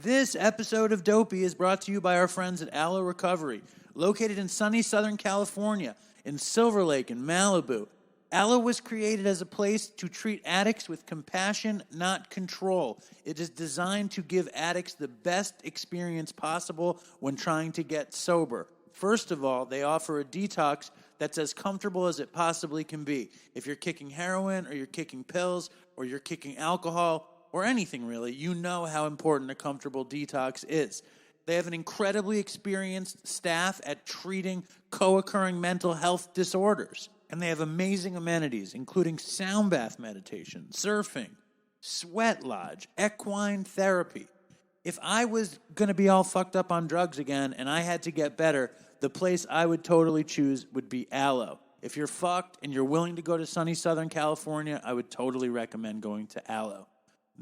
This episode of Dopey is brought to you by our friends at Aloe Recovery, located in sunny Southern California, in Silver Lake and Malibu. Aloe was created as a place to treat addicts with compassion, not control. It is designed to give addicts the best experience possible when trying to get sober. First of all, they offer a detox that's as comfortable as it possibly can be. If you're kicking heroin or you're kicking pills or you're kicking alcohol or anything really, you know how important a comfortable detox is. They have an incredibly experienced staff at treating co-occurring mental health disorders. And they have amazing amenities, including sound bath meditation, surfing, sweat lodge, equine therapy. If I was going to be all fucked up on drugs again and I had to get better, the place I would totally choose would be Aloe. If you're fucked and you're willing to go to sunny Southern California, I would totally recommend going to Aloe.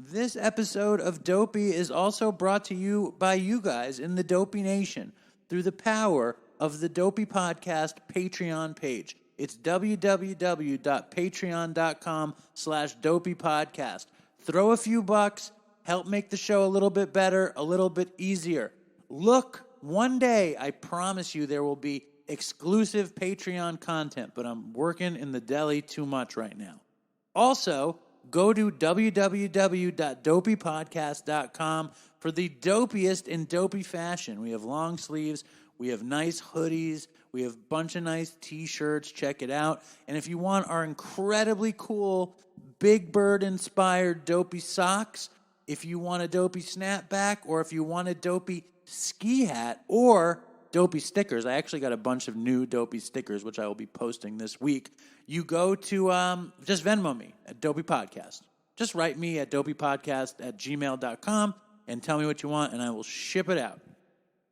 This episode of Dopey is also brought to you by you guys in the Dopey Nation through the power of the Dopey Podcast Patreon page. It's www.patreon.com/dopeypodcast. Throw a few bucks, help make the show a little bit better, a little bit easier. Look, one day, I promise you there will be exclusive Patreon content, but I'm working in the deli too much right now. Also, go to www.dopeypodcast.com for the dopiest in dopey fashion. We have long sleeves. We have nice hoodies. We have a bunch of nice t-shirts. Check it out. And if you want our incredibly cool Big Bird-inspired dopey socks, if you want a dopey snapback, or if you want a dopey ski hat, or dopey stickers, I actually got a bunch of new dopey stickers, which I will be posting this week. You go to just Venmo me at Dopey Podcast. Just write me at dopeypodcast@gmail.com and tell me what you want, and I will ship it out.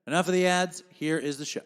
Enough of the ads. Here is the show.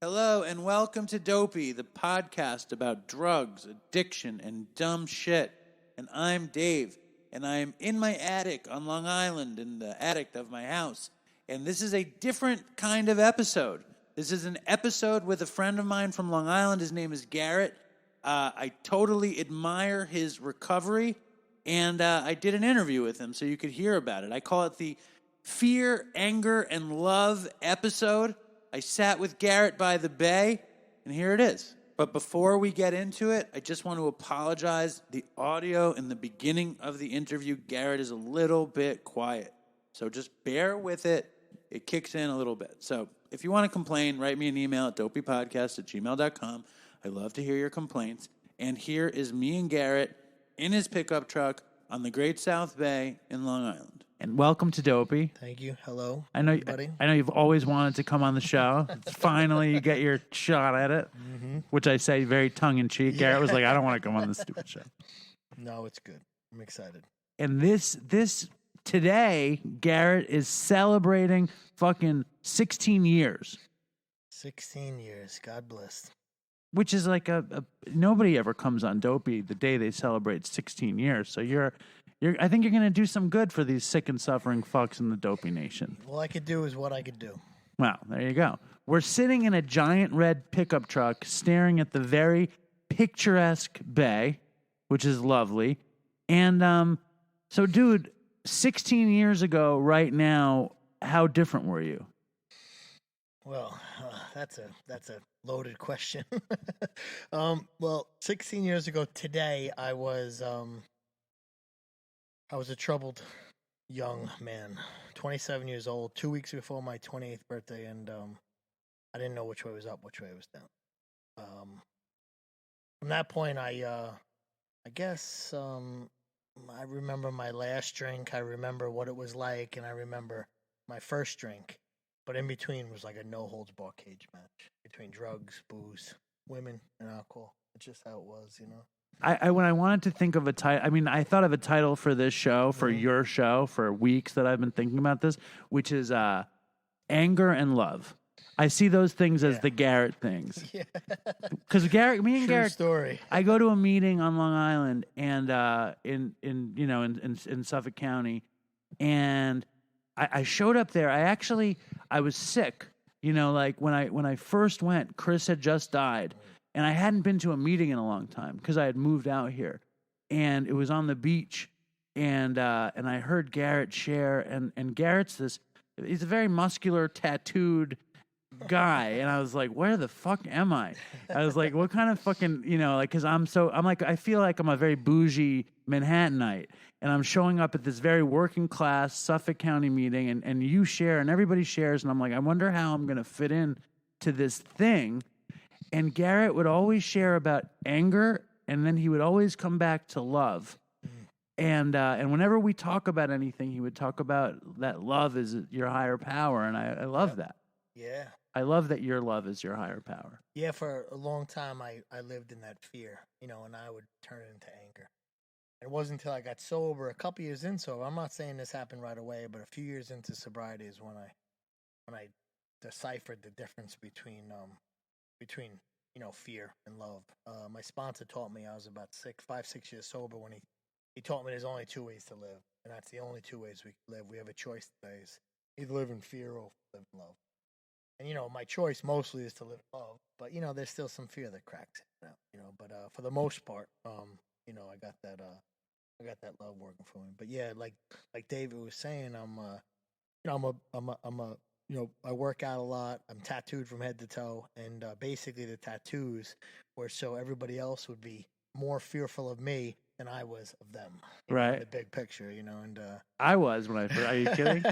Hello and welcome to Dopey, the podcast about drugs, addiction, and dumb shit. And I'm Dave, and I am in my attic on Long Island, in the attic of my house. And this is a different kind of episode. This is an episode with a friend of mine from Long Island. His name is Garrett. I totally admire his recovery, and I did an interview with him so you could hear about it. I call it the Fear, Anger, and Love episode. I sat with Garrett by the bay, and here it is. But before we get into it, I just want to apologize. The audio in the beginning of the interview, Garrett is a little bit quiet. So just bear with it. It kicks in a little bit. So if you want to complain, write me an email at dopeypodcast@gmail.com. I love to hear your complaints. And here is me and Garrett in his pickup truck on the Great South Bay in Long Island. And welcome to Dopey. Thank you. Hello, everybody. I know you've always wanted to come on the show. Finally, you get your shot at it, which I say very tongue-in-cheek. Yeah. Garrett was like, I don't want to come on this stupid show. No, it's good. I'm excited. And today, Garrett is celebrating fucking 16 years. 16 years. God bless. Which is like nobody ever comes on Dopey the day they celebrate 16 years. So I think you're going to do some good for these sick and suffering fucks in the Dopey Nation. All I could do is what I could do. Well, there you go. We're sitting in a giant red pickup truck staring at the very picturesque bay, which is lovely. And so, dude, 16 years ago right now, how different were you? Well, that's a loaded question. Well, 16 years ago today, I was a troubled young man, 27 years old, 2 weeks before my 28th birthday, and I didn't know which way was up, which way was down. From that point, I guess I remember my last drink, I remember what it was like, and I remember my first drink. But in between was like a no-holds-bar cage match between drugs, booze, women, and alcohol. It's just how it was, you know? When I wanted to think of a title, I thought of a title for this show, for your show, for weeks that I've been thinking about this, which is Anger and Love. I see those things as Yeah. the Garrett things. Yeah. Because me and True Garrett, story. I go to a meeting on Long Island and in Suffolk County, and I showed up there. I was sick. Like when I first went, Chris had just died, and I hadn't been to a meeting in a long time because I had moved out here, and it was on the beach, and I heard Garrett share, and Garrett's he's a very muscular, tattooed guy, and I was like, where the fuck am I was like, what kind of fucking, because I feel like I'm a very bougie Manhattanite, and I'm showing up at this very working class Suffolk County meeting, and you share and everybody shares, and I'm like, I wonder how I'm gonna fit in to this thing. And Garrett would always share about anger, and then he would always come back to love. And whenever we talk about anything, he would talk about that love is your higher power, and I love that. Yeah. I love that your love is your higher power. Yeah, for a long time I lived in that fear, and I would turn it into anger. It wasn't until I got sober, a couple years in sober. I'm not saying this happened right away, but a few years into sobriety is when I deciphered the difference between fear and love. My sponsor taught me. I was about 6 years sober when he taught me there's only two ways to live, and that's the only two ways we live. We have a choice today: is either live in fear or live in love. And my choice mostly is to live in love, but there's still some fear that cracks it out. But for the most part, I got that love working for me. But yeah, like David was saying, I work out a lot. I'm tattooed from head to toe, and basically the tattoos were so everybody else would be more fearful of me than I was of them. Right. The big picture, and I was when I first. Are you kidding?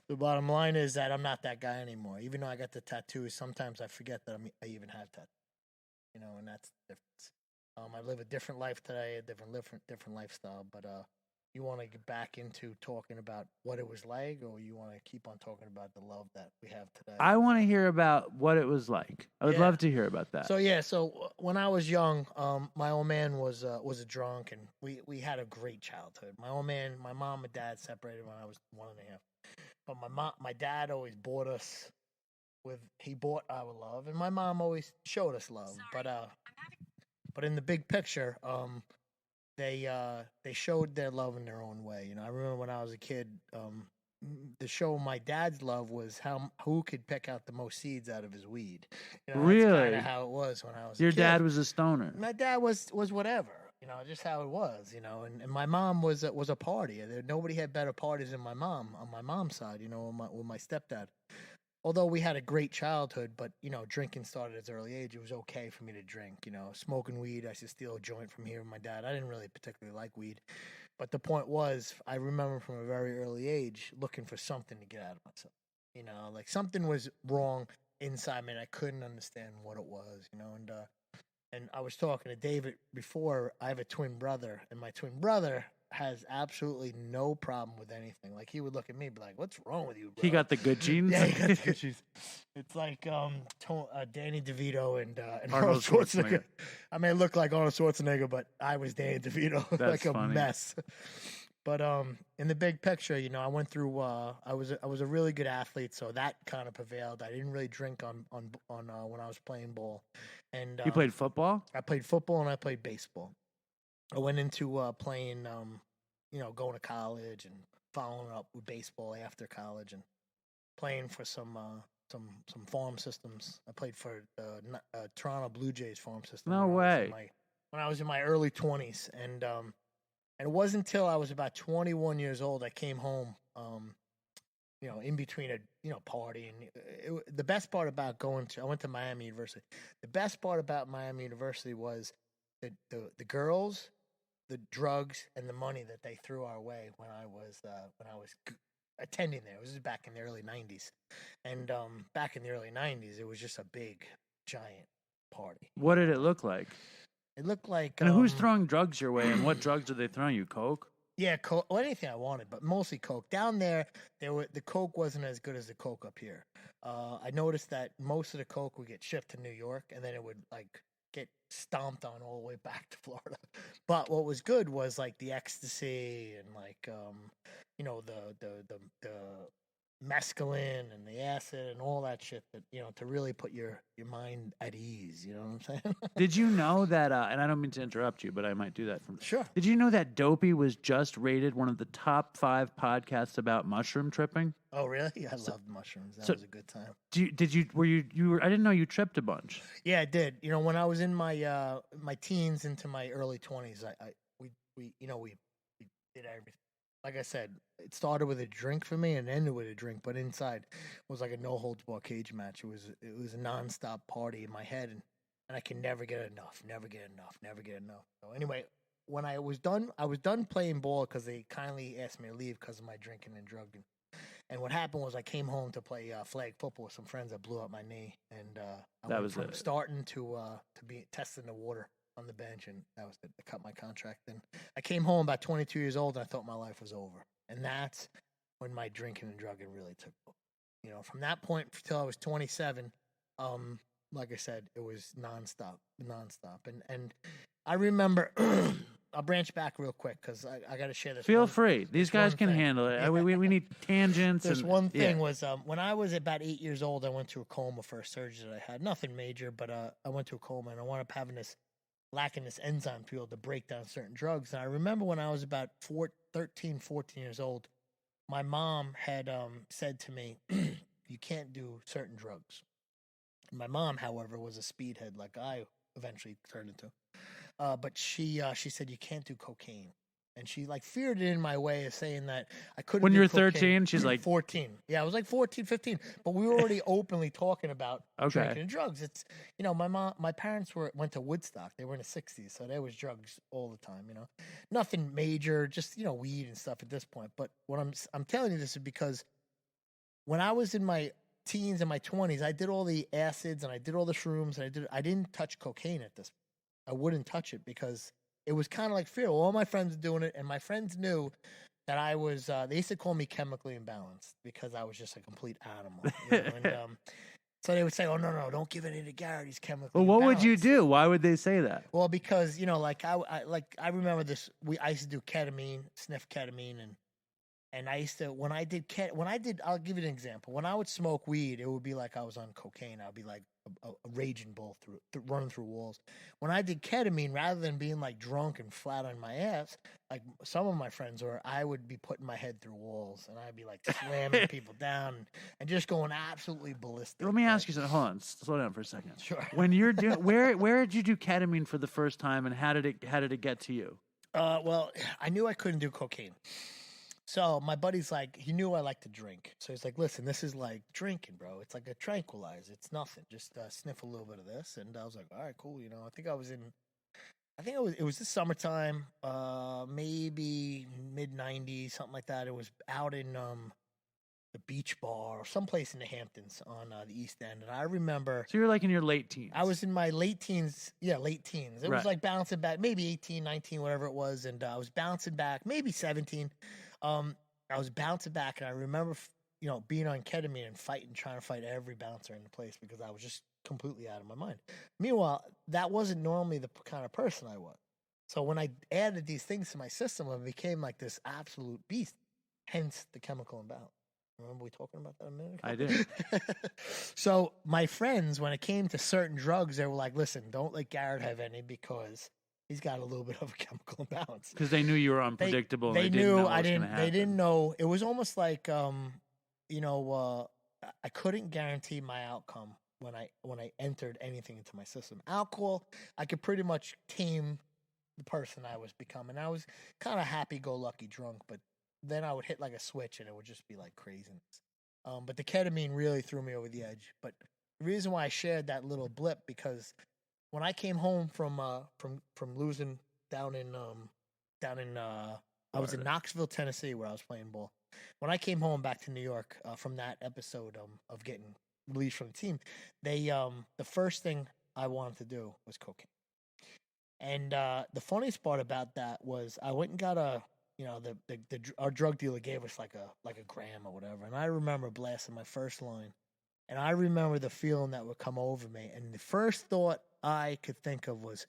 The bottom line is that I'm not that guy anymore. Even though I got the tattoos, sometimes I forget that I even have tattoos. And that's the difference. I live a different life today, a different lifestyle. But you want to get back into talking about what it was like, or you want to keep on talking about the love that we have today? I want to hear about what it was like. I would love to hear about that. So when I was young, my old man was a drunk, and we had a great childhood. My mom and dad separated when I was 1.5. But my dad always he bought our love, and my mom always showed us love. But in the big picture, they showed their love in their own way. I remember when I was a kid, the show my dad's love was who could pick out the most seeds out of his weed. Really? That's kind of how it was when I was Your a kid. dad was a stoner. My dad was whatever, just how it was, and my mom was a party. Nobody had better parties than my mom on my mom's side, with my stepdad. Although we had a great childhood, but drinking started at an early age. It was okay for me to drink. Smoking weed, I should steal a joint from here with my dad. I didn't really particularly like weed, but the point was, I remember from a very early age looking for something to get out of myself. Like something was wrong inside me, and I couldn't understand what it was. And I was talking to David before. I have a twin brother, and my twin brother has absolutely no problem with anything. Like, he would look at me and be like, "What's wrong with you, bro?" He got the good genes. Yeah, he got the good genes. It's like Danny DeVito and Arnold Schwarzenegger. I may look like Arnold Schwarzenegger, but I was Danny DeVito. That's like a funny. mess. But in the big picture, I went through. I was a really good athlete, so that kind of prevailed. I didn't really drink on when I was playing ball. And You played football? I played football and I played baseball. I went into playing, going to college and following up with baseball after college and playing for some farm systems. I played for Toronto Blue Jays farm system. No way. When I was in my early 20s, and it wasn't until I was about 21 years old I came home. In between a party, and the best part about I went to Miami University. The best part about Miami University was the girls, the drugs, and the money that they threw our way when I was attending there. It was back in the early 90s, and back in the early 90s, it was just a big, giant party. What did it look like? It looked like. And who's throwing drugs your way? And what drugs are they throwing you? Coke? Yeah, Coke. Well, anything I wanted, but mostly Coke. Down there, the Coke wasn't as good as the Coke up here. I noticed that most of the Coke would get shipped to New York, and then it would get stomped on all the way back to Florida. But what was good was the ecstasy and the mescaline and the acid and all that shit that, to really put your mind at ease. You know what I'm saying? Did you know that, and I don't mean to interrupt you, but I might do that from... Sure. Did you know that Dopey was just rated one of the top 5 podcasts about mushroom tripping? Oh, really? I loved mushrooms. That was a good time. I didn't know you tripped a bunch. Yeah, I did. When I was in my my teens into my early 20s, we did everything. Like I said, it started with a drink for me and ended with a drink, but inside was like a no holds barred cage match. It was a nonstop party in my head, and I can never get enough. So anyway, when I was done playing ball because they kindly asked me to leave because of my drinking and drugging. And what happened was I came home to play flag football with some friends that blew up my knee, and I went from starting to be testing the water on the bench, and that was it. I cut my contract. And I came home about 22 years old, and I thought my life was over. And that's when my drinking and drugging really took over. From that point until I was 27, like I said, it was nonstop. And I remember, I'll branch back real quick because I got to share this. Feel free. These guys can handle it. Yeah. We need tangents. This one thing was when I was about 8 years old, I went to a coma for a surgery that I had. Nothing major, but I went to a coma, and I wound up lacking this enzyme field to break down certain drugs. And I remember when I was about 13, 14 years old, my mom had said to me, you can't do certain drugs. My mom, however, was a speedhead like I eventually turned into. But she said, you can't do cocaine. And she feared it in my way of saying that I couldn't. When do you're cocaine. 13, she's like 14. Yeah, I was like 14, 15. But we were already openly talking about drinking and drugs. It's my parents went to Woodstock. They were in the 60s, so there was drugs all the time. Nothing major, just weed and stuff at this point. But what I'm telling you this is because when I was in my teens and my 20s, I did all the acids and I did all the shrooms, and I didn't touch cocaine at this point. I wouldn't touch it because it was kind of like fear. All my friends were doing it, and my friends knew that I was, they used to call me chemically imbalanced because I was just a complete animal. And so they would say, oh, no, don't give any to Garrett. He's chemically imbalanced. What would you do? Why would they say that? Well, because, I remember this, I used to do ketamine, sniff ketamine, and I used to, I'll give you an example. When I would smoke weed, it would be like I was on cocaine. I'd be like a raging bull running through walls. When I did ketamine, rather than being drunk and flat on my ass, like some of my friends were, I would be putting my head through walls, and I'd be slamming people down and just going absolutely ballistic. Let me ask you something. Hold on, slow down for a second. Sure. When you're doing, where did you do ketamine for the first time, and how did it get to you? Well, I knew I couldn't do cocaine. So my buddy's he knew I liked to drink. So he's like, listen, this is like drinking, bro. It's like a tranquilizer. It's nothing. Just sniff a little bit of this. And I was like, all right, cool. I think it was the summertime, maybe mid-90s, something like that. It was out in the Beach Bar or someplace in the Hamptons on the East End. And I remember... So you're in your late teens. I was in my late teens. Yeah, late teens. It was bouncing back, maybe 18, 19, whatever it was. And I was bouncing back, maybe 17. I was bouncing back, and I remember, being on ketamine and trying to fight every bouncer in the place because I was just completely out of my mind. Meanwhile, that wasn't normally the kind of person I was. So when I added these things to my system, I became like this absolute beast, hence the chemical imbalance. Remember we talking about that a minute ago? I did. So my friends, when it came to certain drugs, they were like, listen, don't let Garrett have any because he's got a little bit of a chemical imbalance. Because they knew you were unpredictable. They knew knew what was gonna happen. They didn't know. It was almost like, I couldn't guarantee my outcome when I entered anything into my system. Alcohol, I could pretty much tame the person I was becoming. I was kind of happy-go-lucky drunk, but then I would hit like a switch and it would just be like craziness. But the ketamine really threw me over the edge. But the reason why I shared that little blip because when I came home from losing down in I was in Knoxville, Tennessee, where I was playing ball. When I came home back to New York from that episode of getting released from the team, the first thing I wanted to do was cocaine. And the funniest part about that was I went and got our drug dealer gave us like a gram or whatever, and I remember blasting my first line, and I remember the feeling that would come over me, and the first thought I could think of was,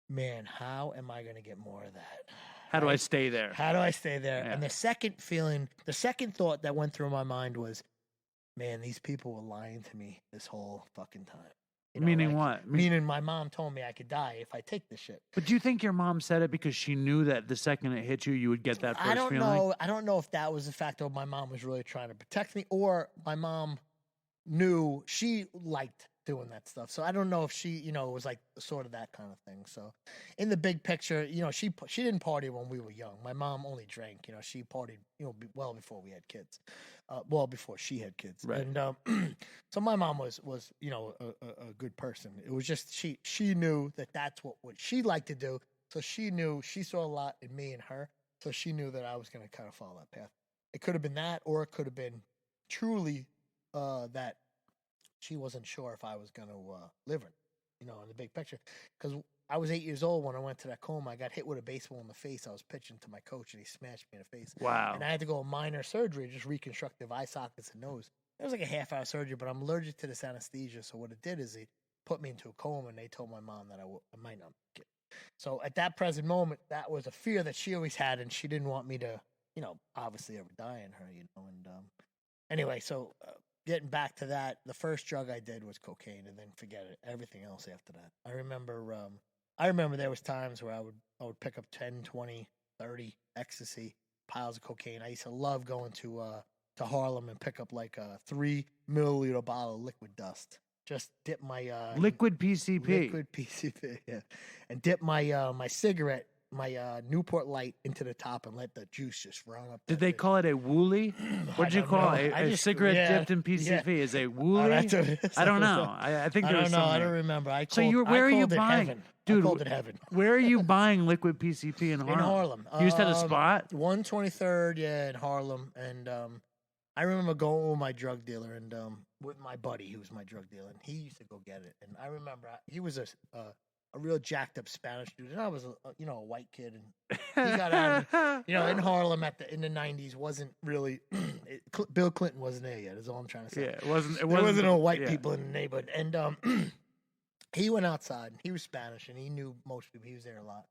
man, how am I going to get more of that? How do I stay there? How do I stay there? Yeah. And the second thought that went through my mind was, man, these people were lying to me this whole fucking time. Meaning what? Meaning my mom told me I could die if I take this shit. But do you think your mom said it because she knew that the second it hit you, you would get that first feeling? I don't know if that was the fact or my mom was really trying to protect me, or my mom knew she liked doing that stuff. So I don't know if she, it was like sort of that kind of thing. So in the big picture, she didn't party when we were young. My mom only drank. She partied, well before we had kids. Well before she had kids. Right. And so my mom was a good person. It was just she knew that's what she liked to do. So she saw a lot in me and her. So she knew that I was going to kind of follow that path. It could have been that, or it could have been truly that she wasn't sure if I was going to live or, in the big picture. Because I was 8 years old when I went to that coma. I got hit with a baseball in the face. I was pitching to my coach, and he smashed me in the face. Wow. And I had to go minor surgery, just reconstructive eye sockets and nose. It was like a half-hour surgery, but I'm allergic to this anesthesia. So what it did is it put me into a coma, and they told my mom that I might not make it. So at that present moment, that was a fear that she always had, and she didn't want me to, obviously ever die in her, And anyway, so getting back to that, the first drug I did was cocaine, and then forget it. Everything else after that. I remember there was times where I would pick up 10, 20, 30 ecstasy, piles of cocaine. I used to love going to Harlem and pick up like a 3 milliliter bottle of liquid dust. Just dip my liquid PCP. Liquid PCP, yeah. And dip my my cigarette, my Newport Light into the top and let the juice just run up. Did they call it a wooly? What did you call it? A cigarette dipped in PCP is a wooly? I don't know. I think there was something. I don't remember. Where are you buying? Heaven. Dude, I called it heaven. Where are you buying liquid PCP in Harlem? In Harlem. You just had a spot? 123rd, yeah, in Harlem. And I remember going with my drug dealer and with my buddy who was my drug dealer, and he used to go get it. And I remember he was a real jacked up Spanish dude, and I was a white kid, and he got out. In Harlem in the 90s wasn't really Bill Clinton wasn't there yet. Is all I'm trying to say. Yeah, it wasn't. There wasn't no white people in the neighborhood, and he went outside. And he was Spanish, and he knew most people. He was there a lot.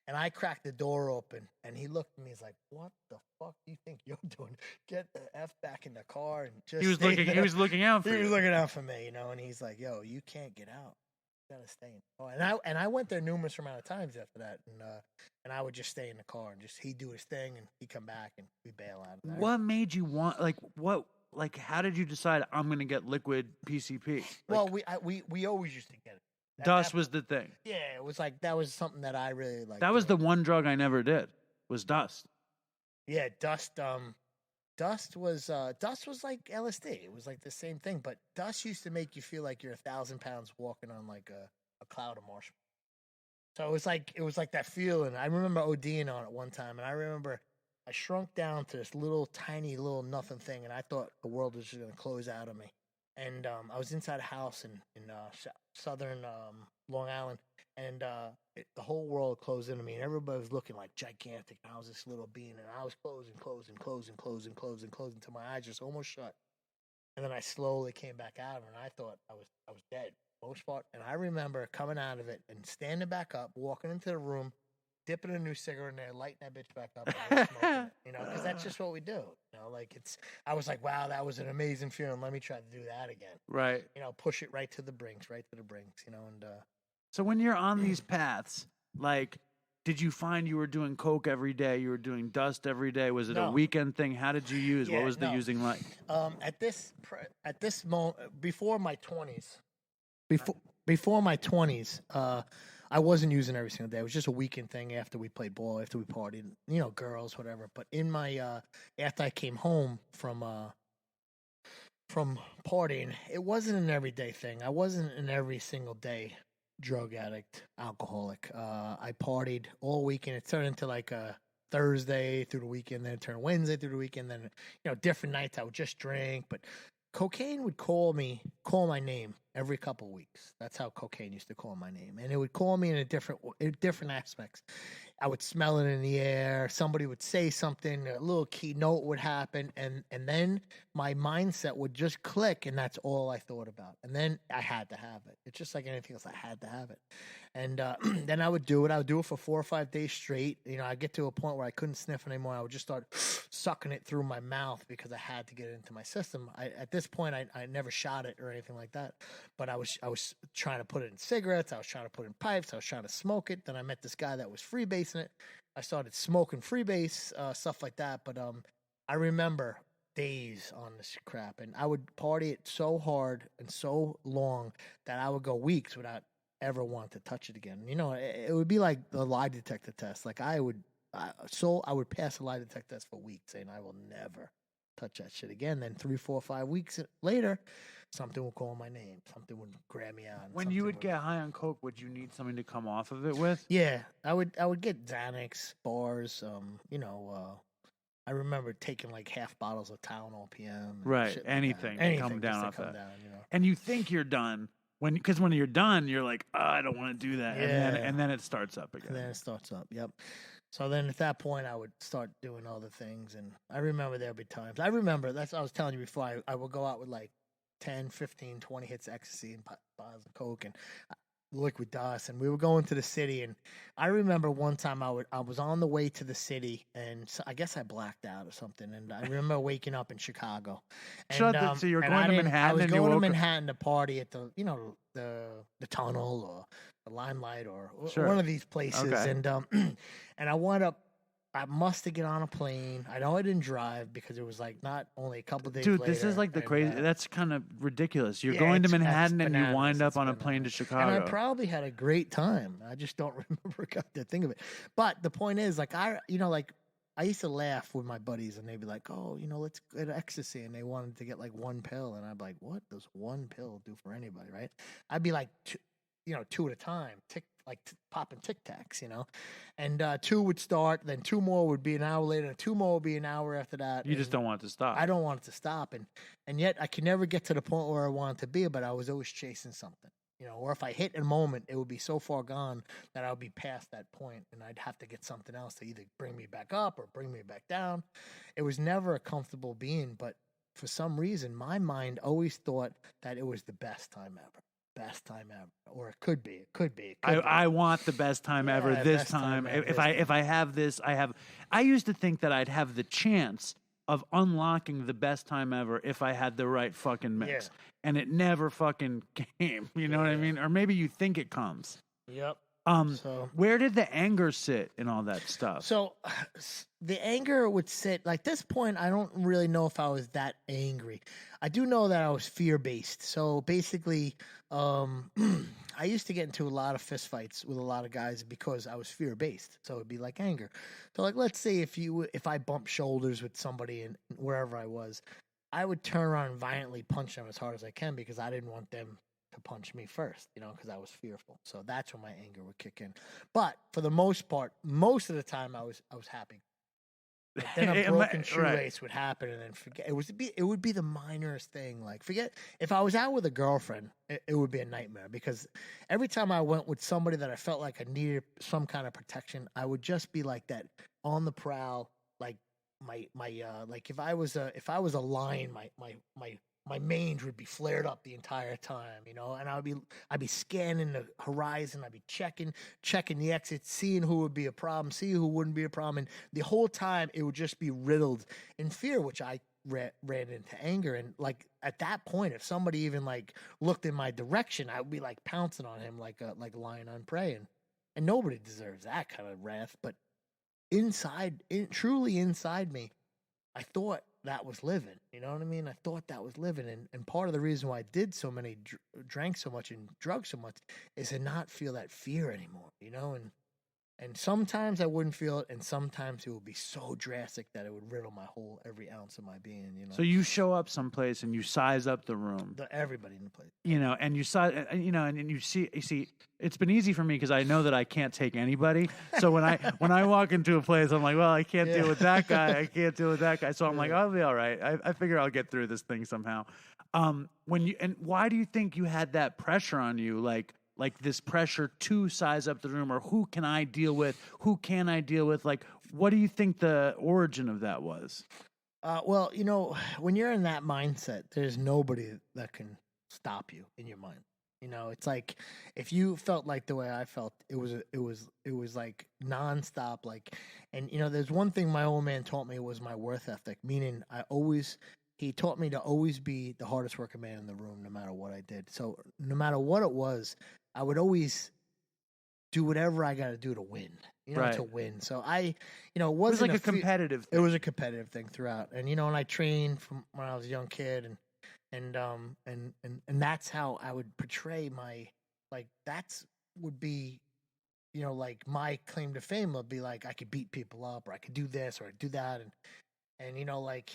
And I cracked the door open, and he looked at me. He's like, "What the fuck do you think you're doing? Get the F back in the car and just." He was looking. He was looking out for you. He was looking out for me, And he's like, "Yo, you can't get out. You gotta stay in the car." And I went there numerous amount of times after that, and I would just stay in the car and he'd do his thing, and he'd come back and we bail out of there. What made you want how did you decide I'm going to get liquid PCP? Well, we always used to get it. Dust was the thing. Yeah, it was like that was something that I really liked. That was the one drug I never did. Was dust. Yeah, dust. Dust was like LSD. It was like the same thing, but dust used to make you feel like you're 1,000 pounds walking on like a cloud of marshmallows. So it was like that feeling. I remember ODing on it one time, and I remember I shrunk down to this tiny little nothing thing, and I thought the world was just gonna close out of me. And I was inside a house in southern Long Island, and the whole world closed into me, and everybody was looking like gigantic. And I was this little being, and I was closing until my eyes just almost shut. And then I slowly came back out of it, and I thought I was dead, most part. And I remember coming out of it and standing back up, walking into the room, dipping a new cigarette in there, lighting that bitch back up, and smoking it, because that's just what we do. I was like, wow, that was an amazing feeling. Let me try to do that again. Right. Push it right to the brinks, and So when you're on these paths, did you find you were doing coke every day? You were doing dust every day? Was it a weekend thing? How did you use? What was the using like? At this moment, before my 20s, I wasn't using every single day. It was just a weekend thing after we played ball, after we partied, girls, whatever. But in my after I came home from partying, it wasn't an everyday thing. I wasn't an every single day drug addict, alcoholic. I partied all weekend. It turned into like a Thursday through the weekend, then it turned Wednesday through the weekend. Then different nights I would just drink, but cocaine would call my name every couple of weeks. That's how cocaine used to call my name, and it would call me in different aspects. I would smell it in the air. Somebody would say something. A little keynote would happen, and then my mindset would just click, and that's all I thought about. And then I had to have it. It's just like anything else. I had to have it. And then I would do it. I would do it for 4 or 5 days straight. You know, I'd get to a point where I couldn't sniff anymore. I would just start sucking it through my mouth because I had to get it into my system. At this point, I never shot it or anything like that. But I was trying to put it in cigarettes. I was trying to put it in pipes. I was trying to smoke it. Then I met this guy that was freebasing it. I started smoking freebase, stuff like that. But I remember days on this crap, and I would party it so hard and so long that I would go weeks without ever want to touch it again. You know, it would be like the lie detector test. Like I would pass a lie detector test for weeks, saying I will never touch that shit again. Then 3, 4, 5 weeks later, something would call my name. Something would grab me out. When you would get high on coke, would you need something to come off of it with? Yeah, I would get Xanax bars. I remember taking like half bottles of Tylenol PM. Right, anything to come down off that. And you think you're done because when you're done, you're like, oh, I don't want to do that, and then it starts up again. And then it starts up. Yep. So then at that point, I would start doing other things, and I remember there'd be times. I remember that's what I was telling you before. I would go out with like 10, 15, 20 hits of ecstasy and bottles of coke and liquid dust, and we were going to the city. And I remember one time I was on the way to the city, and so I guess I blacked out or something. And I remember waking up in Chicago. And, so you're going to Manhattan. I was and going you to woke Manhattan to party at the the tunnel or the Limelight or Sure. one of these places. Okay. And I wound up. I must have get on a plane. I know I didn't drive because it was like not only a couple days Dude, later. this is like the and, crazy. That's kind of ridiculous. You're yeah, going to it's Manhattan and you bananas. wind up It's on a bananas. plane to Chicago. And I probably had a great time. I just don't remember the thing of it. But the point is, like I used to laugh with my buddies, and they'd be like, "Oh, let's get ecstasy," and they wanted to get like one pill, and I'd be like, "What does one pill do for anybody?" Right? I'd be like, two at a time, popping Tic Tacs, and 2 would start, then 2 more would be an hour later, and 2 more would be an hour after that. You just don't want it to stop. I don't want it to stop, and yet I could never get to the point where I wanted to be, but I was always chasing something, or if I hit a moment, it would be so far gone that I would be past that point, and I'd have to get something else to either bring me back up or bring me back down. It was never a comfortable being, but for some reason, my mind always thought that it was the best time ever. Best time ever, or it could be. I want the best time ever this time. If I have this, I used to think that I'd have the chance of unlocking the best time ever if I had the right fucking mix, and it never fucking came. You know what I mean? Or maybe you think it comes. Yep. Where did the anger sit in all that stuff? So the anger would sit, like this point, I don't really know if I was that angry. I do know that I was fear-based. So basically, I used to get into a lot of fistfights with a lot of guys because I was fear-based. So it'd be like anger. So like, let's say if I bumped shoulders with somebody and wherever I was, I would turn around and violently punch them as hard as I can because I didn't want them to punch me first, because I was fearful. So that's when my anger would kick in. But for the most part, most of the time I was happy. But then a broken shoelace would happen, and then forget it would be the minorest thing. Like forget if I was out with a girlfriend, it would be a nightmare because every time I went with somebody that I felt like I needed some kind of protection, I would just be like that on the prowl, like my like if I was a lion, my mange would be flared up the entire time, and I'd be scanning the horizon. I'd be checking the exits, seeing who would be a problem, seeing who wouldn't be a problem. And the whole time it would just be riddled in fear, which I ran into anger. And like at that point, if somebody even like looked in my direction, I would be like pouncing on him like a lion on prey. And nobody deserves that kind of wrath. But truly inside me, I thought that was living, you know what I mean? I thought that was living, and part of the reason why I did so many, drank so much and drugged so much is to not feel that fear anymore, and sometimes I wouldn't feel it, and sometimes it would be so drastic that it would riddle every ounce of my being, So you show up someplace and you size up the room. Everybody in the place. And you size, and you see, it's been easy for me because I know that I can't take anybody. So when I walk into a place, I'm like, well, I can't deal with that guy. I can't deal with that guy. So I'm like, I'll be all right. I figure I'll get through this thing somehow. Why do you think you had that pressure on you? Like this pressure to size up the room, or who can I deal with? Who can I deal with? Like, what do you think the origin of that was? Well, when you're in that mindset, there's nobody that can stop you in your mind. You know, it's like if you felt like the way I felt, it was like nonstop. Like, and you know, there's one thing my old man taught me was my worth ethic. Meaning, he taught me to always be the hardest working man in the room, no matter what I did. So no matter what it was, I would always do whatever I got to do to win. You know, Right. to win. So it was wasn't like a competitive It thing. was a competitive thing throughout, and you know, and I trained from when I was a young kid, and that's how I would portray my, like, would be, you know, like my claim to fame would be like I could beat people up, or I could do this, or I could do that, and you know, like,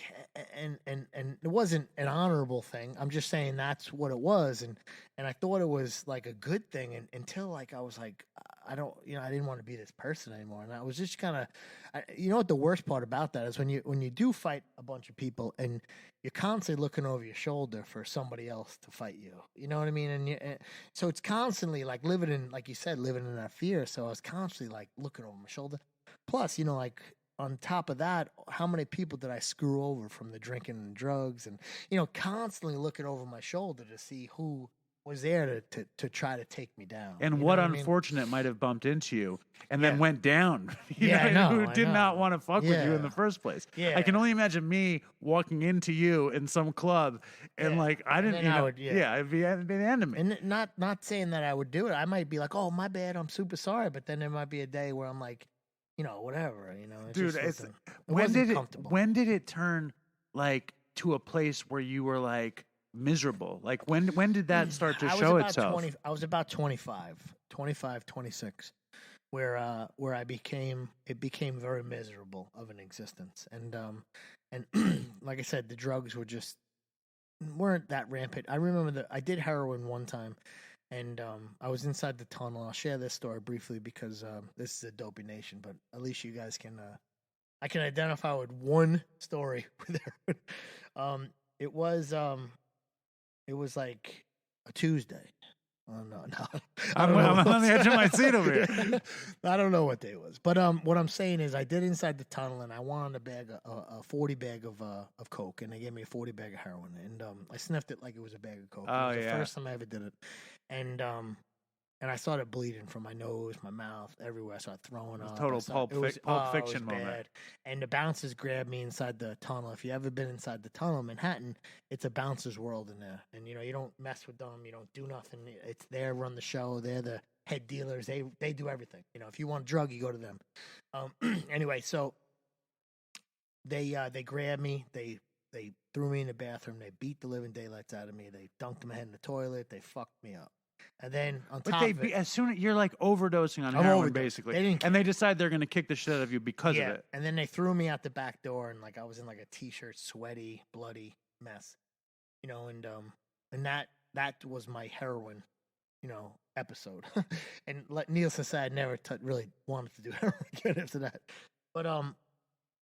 and it wasn't an honorable thing. I'm just saying that's what it was, and I thought it was like a good thing, until like I was like, I didn't want to be this person anymore, and I was just kind of, you know what the worst part about that is when you do fight a bunch of people and you're constantly looking over your shoulder for somebody else to fight you. You know what I mean? And so it's constantly like living in, like you said, living in that fear. So I was constantly like looking over my shoulder. Plus, you know, like on top of that, how many people did I screw over from the drinking and drugs, and you know, constantly looking over my shoulder to see who was there to try to take me down. And You know what I mean? unfortunate might have bumped into you and then Yeah. went down. You Yeah, I know, know, who I did not know. want to fuck with you in Yeah. the first place. Yeah. I can only imagine me walking into you in some club and Yeah. like I And didn't, then you I know, would- yeah. it'd be the end of me. And not saying that I would do it. I might be like, oh, my bad, I'm super sorry. But then there might be a day where I'm like, you know, whatever. You know, it Dude, just it's wasn't, when comfortable. did it turn like to a place where you were like miserable? Like when did that start to I was show about itself? 20, I was about 25, 26, where it became very miserable of an existence. And like I said, the drugs weren't that rampant. I remember that I did heroin one time, and I was inside the tunnel. I'll share this story briefly because this is a Dopey Nation, but at least you guys can I can identify with one story with heroin. It was like a Tuesday. Oh no. I don't know I'm what on the was- edge of my seat over here. I don't know what day it was, but what I'm saying is I did inside the tunnel, and I wanted a 40 bag of coke, and they gave me a 40 bag of heroin, and I sniffed it like it was a bag of coke. Oh, It was yeah. the first time I ever did it, and I started bleeding from my nose, my mouth, everywhere. I started throwing up. Total I started- Pulp it was- Pulp oh, it Fiction was moment. bad. And the bouncers grabbed me inside the tunnel. If you ever been inside the tunnel in Manhattan, it's a bouncer's world in there. And, you know, you don't mess with them. You don't do nothing. It's there, run the show. They're the head dealers. They do everything. You know, if you want a drug, you go to them. Anyway, so they grabbed me. They threw me in the bathroom. They beat the living daylights out of me. They dunked my head in the toilet. They fucked me up. And then on But top of it, as soon as you're like overdosing on I'm heroin, overdosing. basically, They didn't and they decide they're going to kick the shit out of you because of it. and then they threw me out the back door, and like I was in like a t-shirt, sweaty, bloody mess, you know, and that was my heroin, you know, episode. And like Nielsen said, I never really wanted to do heroin again after that. But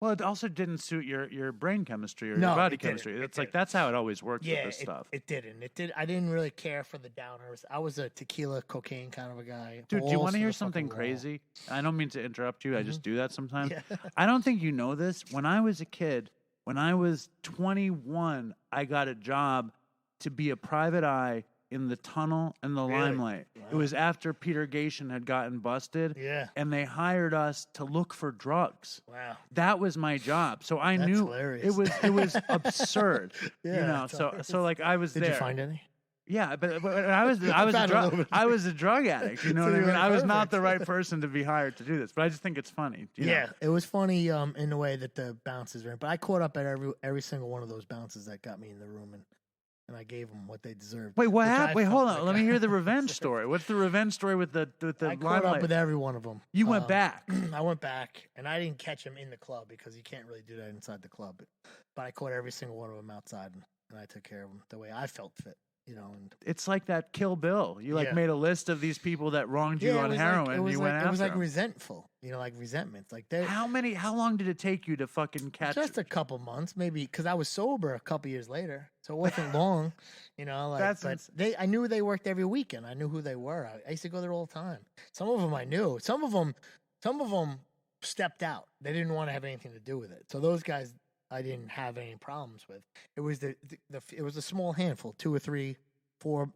Well, it also didn't suit your brain chemistry or No, your body it didn't. chemistry. It It's like didn't. that's how it always works yeah, with this stuff. it didn't. It did. I didn't really care for the downers. I was a tequila, cocaine kind of a guy. Dude, do you Balls want to to hear the something fucking wall. crazy? I don't mean to interrupt you. I just do that sometimes. Yeah. I don't think you know this. When I was a kid, when I was 21, I got a job to be a private eye in the tunnel and the Really? limelight. It was after Peter Gation had gotten busted. Yeah. And they hired us to look for drugs. Wow. That was my job. So I That's knew hilarious. it was absurd. You Yeah, know, it's so like I was Did there. you find any? Yeah, but I was found a little bit. I was a drug addict. You know So what I you mean? were I was not perfect. the right person to be hired to do this, but I just think it's funny. you know? Yeah, it was funny in the way that the bounces ran, but I caught up at every single one of those bounces that got me in the room, and I gave them what they deserved. Wait, what which I happened? Wait, felt hold on. like Let me I- hear the revenge story. What's the revenge story with the I caught up limelight? with every one of them. You went back. I went back, and I didn't catch him in the club because you can't really do that inside the club. But I caught every single one of them outside, and I took care of them the way I felt fit. You know, and It's like that Kill Bill. You like Yeah. made a list of these people that wronged you it on was heroin. Like, it and was you like, went it after was like them. resentful. You know, like resentments. Like they How long did it take you to fucking catch? just a couple months, maybe, because I was sober a couple years later, so it wasn't long. You know, like That's but I knew they worked every weekend. I knew who they were. I used to go there all the time. Some of them I knew. Some of them stepped out. They didn't want to have anything to do with it. So those guys I didn't have any problems with. It was it was a small handful, 2 or 3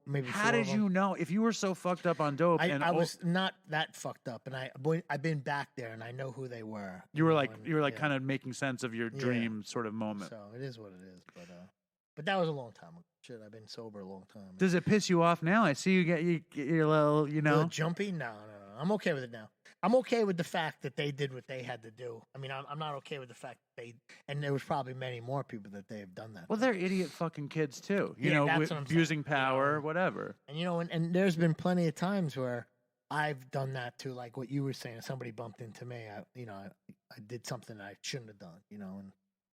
maybe How four did of them. you know if you were so fucked up on dope? I was not that fucked up, and I've been back there, and I know who they were. You were know, like and, you were like yeah. kind of making sense of your dream sort of moment. So it is what it is, but that was a long time ago. Shit, I've been sober a long time. Does it piss you off now? I see you get your little, you know. The jumpy? No. I'm okay with it now. I'm okay with the fact that they did what they had to do. I mean, I'm not okay with the fact that and there was probably many more people that they have done that. Well, they're idiot fucking kids too. You Yeah, know, that's with what I'm abusing saying. power, whatever. And and there's been plenty of times where I've done that too, like what you were saying. Somebody bumped into me. I did something I shouldn't have done.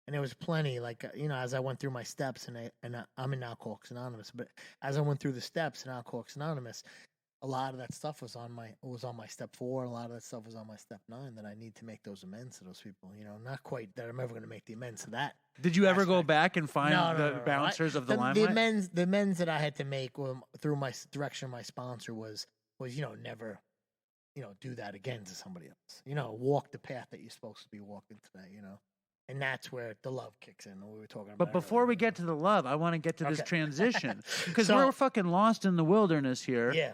And there was plenty, like as I went through my steps, and I'm in Alcoholics Anonymous, but as I went through the steps in Alcoholics Anonymous, a lot of that stuff was on my step 4, and a lot of that stuff was on my step 9. That I need to make those amends to those people. Not quite that I'm ever going to make the amends to that. Did you ever go aspect. back and find No. the bouncers of the limelight? The amends that I had to make through my direction of my sponsor was never do that again to somebody else. Walk the path that you're supposed to be walking today. And that's where the love kicks in. We were talking about. But before we get to the love, I want to get to this transition because So- we're fucking lost in the wilderness here. Yeah.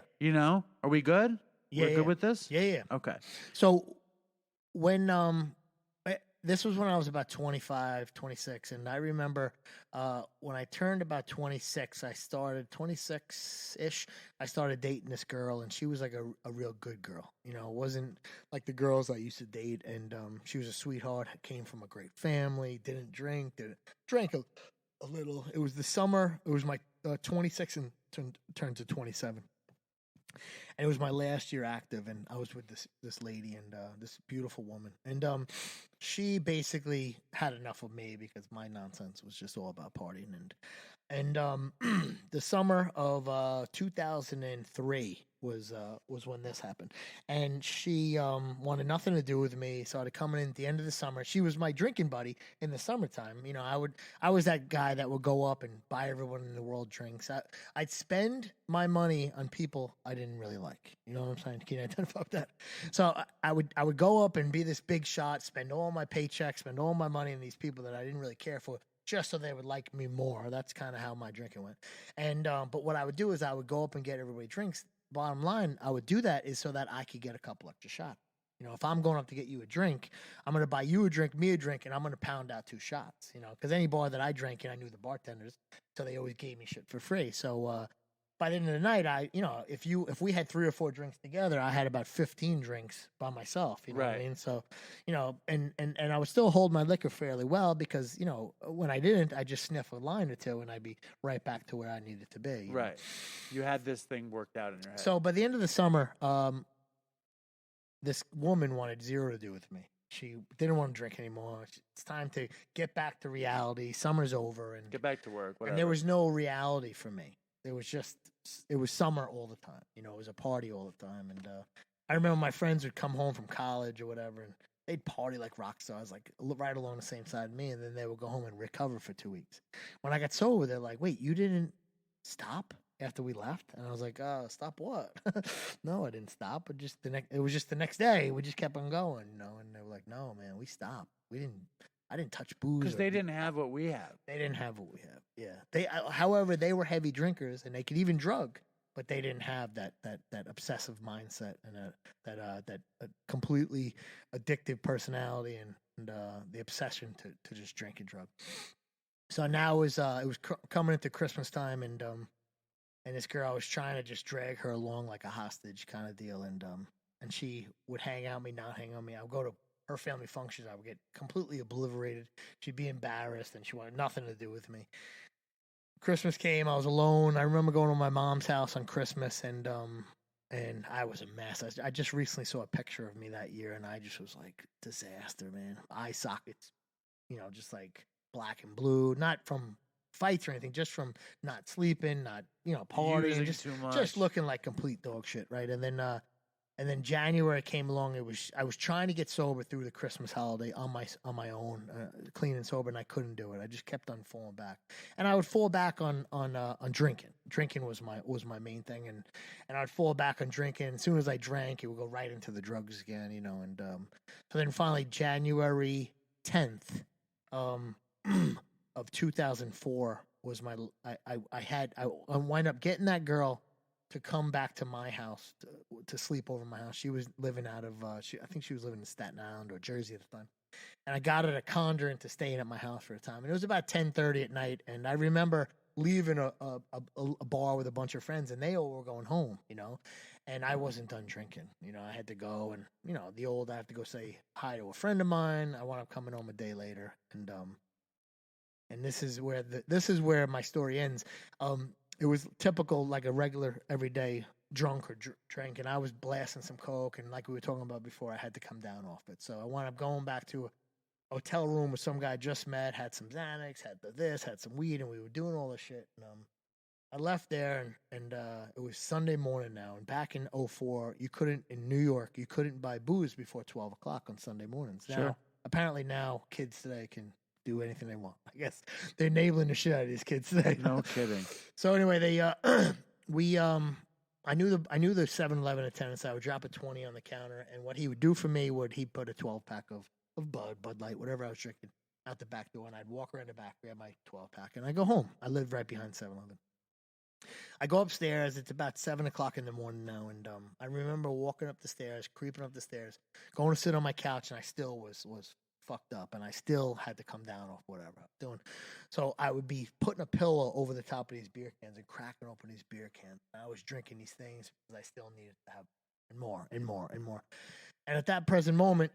Are we good? Yeah, We're good with this? Yeah. Okay. So when this was when I was about 25, 26, and I remember when I turned about 26, I started 26-ish. I started dating this girl, and she was like a real good girl. It wasn't like the girls I used to date, and she was a sweetheart. Came from a great family. Didn't drink. Drank a little. It was the summer. It was my 26 and turned to 27. And it was my last year active, and I was with this lady and this beautiful woman, and she basically had enough of me because my nonsense was just all about partying, and the summer of 2003 was when this happened, and she wanted nothing to do with me. Started coming in at the end of the summer. She was my drinking buddy in the summertime. I was that guy that would go up and buy everyone in the world drinks. I'd spend my money on people I didn't really like. You know what I'm saying? Can you identify with that? So I would go up and be this big shot, spend all my paychecks, spend all my money on these people that I didn't really care for, just so they would like me more. That's kind of how my drinking went. And but what I would do is I would go up and get everybody drinks. Bottom line, I would do that is so that I could get a couple extra shots. If I'm going up to get you a drink, I'm going to buy you a drink, me a drink, and I'm going to pound out 2 shots. Because any bar that I drank in, I knew the bartenders, so they always gave me shit for free. So by the end of the night, if we had 3 or 4 drinks together, I had about 15 drinks by myself. You know what I mean? So, and I would still hold my liquor fairly well because, when I didn't, I just sniff a line or 2 and I'd be right back to where I needed to be. Right. You had this thing worked out in your head. So by the end of the summer, this woman wanted 0 to do with me. She didn't want to drink anymore. It's time to get back to reality. Summer's over and get back to work. Whatever. And there was no reality for me. It was summer all the time. It was a party all the time. And I remember my friends would come home from college or whatever, and they'd party like rock stars, like right along the same side of me, and then they would go home and recover for 2 weeks. When I got sober, they're like, "Wait, you didn't stop after we left?" And I was like, "Stop what?" No, I didn't stop. It was just the next day. We just kept on going, And they were like, "No, man, we stopped. I didn't touch booze because they didn't have what we have. They didn't have what we have. Yeah. However, they were heavy drinkers and they could even drug, but they didn't have that obsessive mindset and that completely addictive personality and the obsession to just drink and drug. So now it was coming into Christmas time and this girl, I was trying to just drag her along like a hostage kind of deal, and she would hang out me, not hang on me. I would go to her family functions, I would get completely obliterated. She'd be embarrassed, and she wanted nothing to do with me. Christmas came, I was alone. I remember going to my mom's house on Christmas, and I was a mess. I just recently saw a picture of me that year, and I just was like, disaster, man. Eye sockets, just like black and blue, not from fights or anything, just from not sleeping, not, partying, just looking like complete dog shit, right? And then January came along. I was trying to get sober through the Christmas holiday on my own, clean and sober, and I couldn't do it. I just kept on falling back, and I would fall back on drinking. Drinking was my main thing, and I'd fall back on drinking. As soon as I drank, it would go right into the drugs again, And so then finally, January 10th of 2004, was I wind up getting that girl to come back to my house to sleep over my house. She was living out of I think she was living in Staten Island or Jersey at the time. And I got her to conjure into staying at my house for a time. And it was about 10:30 at night. And I remember leaving a bar with a bunch of friends, and they all were going home, and I wasn't done drinking. I had to go, and I have to go say hi to a friend of mine. I wound up coming home a day later, and this is where my story ends. It was typical, like a regular everyday drunk or drink, and I was blasting some coke, and like we were talking about before, I had to come down off it. So I wound up going back to a hotel room with some guy I just met, had some Xanax, had some weed, and we were doing all this shit. And I left there, and it was Sunday morning now. And back in 2004, in New York, you couldn't buy booze before 12 o'clock on Sunday mornings. Now, Sure. Apparently now kids today can do anything they want. I guess they're enabling the shit out of these kids today. No kidding. So anyway, I knew the 7-Eleven attendant, so I would drop a 20 on the counter, and what he would do for me he put a 12-pack of Bud Light, whatever I was drinking, out the back door, and I'd walk around the back, grab my 12-pack, and I go home. I lived right behind 7-Eleven. I go upstairs. It's about 7 o'clock in the morning now, and I remember walking up the stairs, creeping up the stairs, going to sit on my couch, and I still was fucked up, and I still had to come down off whatever I was doing. So I would be putting a pillow over the top of these beer cans and cracking open these beer cans. And I was drinking these things because I still needed to have more and more and more. And at that present moment,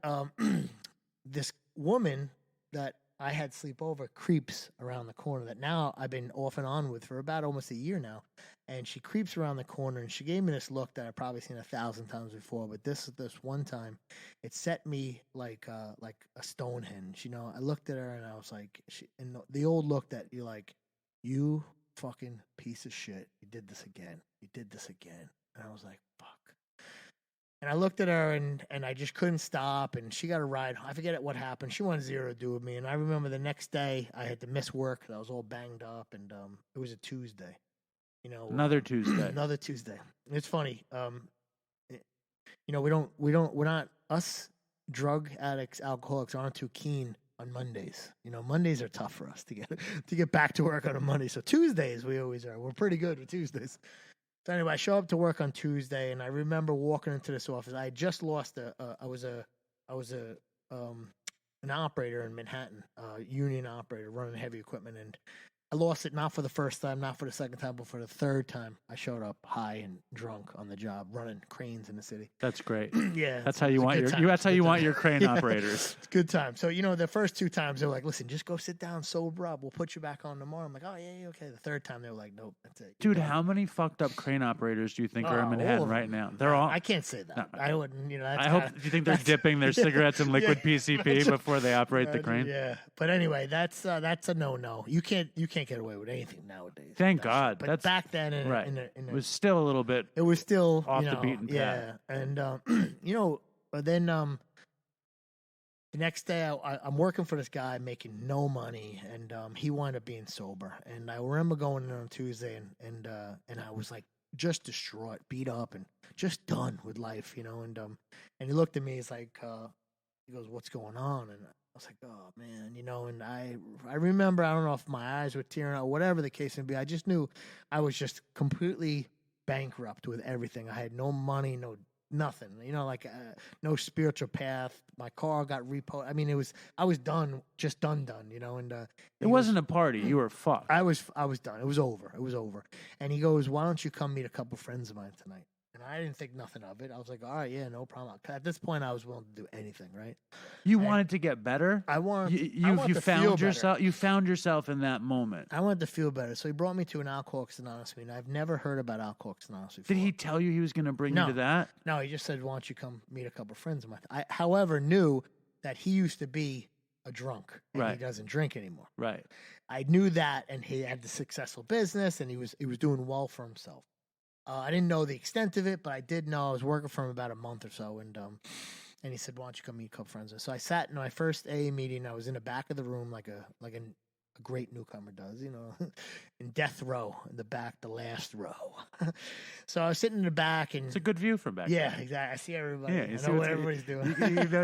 this woman that I had sleep over creeps around the corner that now I've been off and on with for about almost a year now. And she creeps around the corner, and she gave me this look that I've probably seen 1,000 times before. But this one time, it set me like a Stonehenge. I looked at her, and I was like, the old look that you're like, you fucking piece of shit. You did this again. You did this again. And I was like, fuck. And I looked at her, and I just couldn't stop, and she got a ride. I forget what happened. She wanted zero to do with me. And I remember the next day, I had to miss work. I was all banged up, and it was a Tuesday. Another Tuesday. Another Tuesday. It's funny. We're not, us drug addicts, alcoholics aren't too keen on Mondays. Mondays are tough for us to get back to work on a Monday. So Tuesdays, we always are. We're pretty good with Tuesdays. So anyway, I show up to work on Tuesday, and I remember walking into this office. I had just lost I was an operator in Manhattan, union operator running heavy equipment, and I lost it not for the first time, not for the second time, but for the third time. I showed up high and drunk on the job, running cranes in the city. That's great. Yeah, that's how you want your crane operators. It's a good time. So the first two times they were like, "Listen, just go sit down, sober up. We'll put you back on tomorrow." I'm like, "Oh yeah, okay." The third time they were like, "Nope, that's it." Dude, how many fucked up crane operators do you think are in Manhattan right now? They're all. I can't say that. No, I wouldn't. That's I hope. Do you think they're dipping their cigarettes in liquid PCP before they operate the crane? Yeah, but anyway, that's a no. You can't get away with anything nowadays. Thank God. But that's back then, it was still a little bit. It was still off the beaten path. Yeah, and but then the next day I'm working for this guy making no money, and he wound up being sober. And I remember going in on Tuesday, and I was like just distraught, beat up, and just done with life, And he looked at me. He's like, he goes, "What's going on?" And I was like, "Oh man," and I remember, I don't know if my eyes were tearing out, whatever the case may be. I just knew I was just completely bankrupt with everything. I had no money, no nothing, no spiritual path. My car got repoed. I mean, I was done, just done, and it wasn't a party. You were fucked. I was done. It was over. And he goes, "Why don't you come meet a couple friends of mine tonight?" And I didn't think nothing of it. I was like, all right, yeah, no problem. At this point, I was willing to do anything, right? You wanted to get better? I wanted to feel better. You found yourself in that moment. I wanted to feel better. So he brought me to an Alcoholics Anonymous meeting. I've never heard about Alcoholics Anonymous before. Did he tell you he was going to bring you to that? No, he just said, "Why don't you come meet a couple friends of mine?" I, however, knew that he used to be a drunk, and he doesn't drink anymore. Right. I knew that, and he had the successful business, and he was doing well for himself. I didn't know the extent of it, but I did know. I was working for him about a month or so, and he said, "Why don't you come meet a couple friends?" So I sat in my first AA meeting. I was in the back of the room, like a a great newcomer does, in death row in the back, the last row. So I was sitting in the back, and It's a good view from back yeah, there. exactly. I see everybody. Yeah, I you see know what what's- everybody's doing.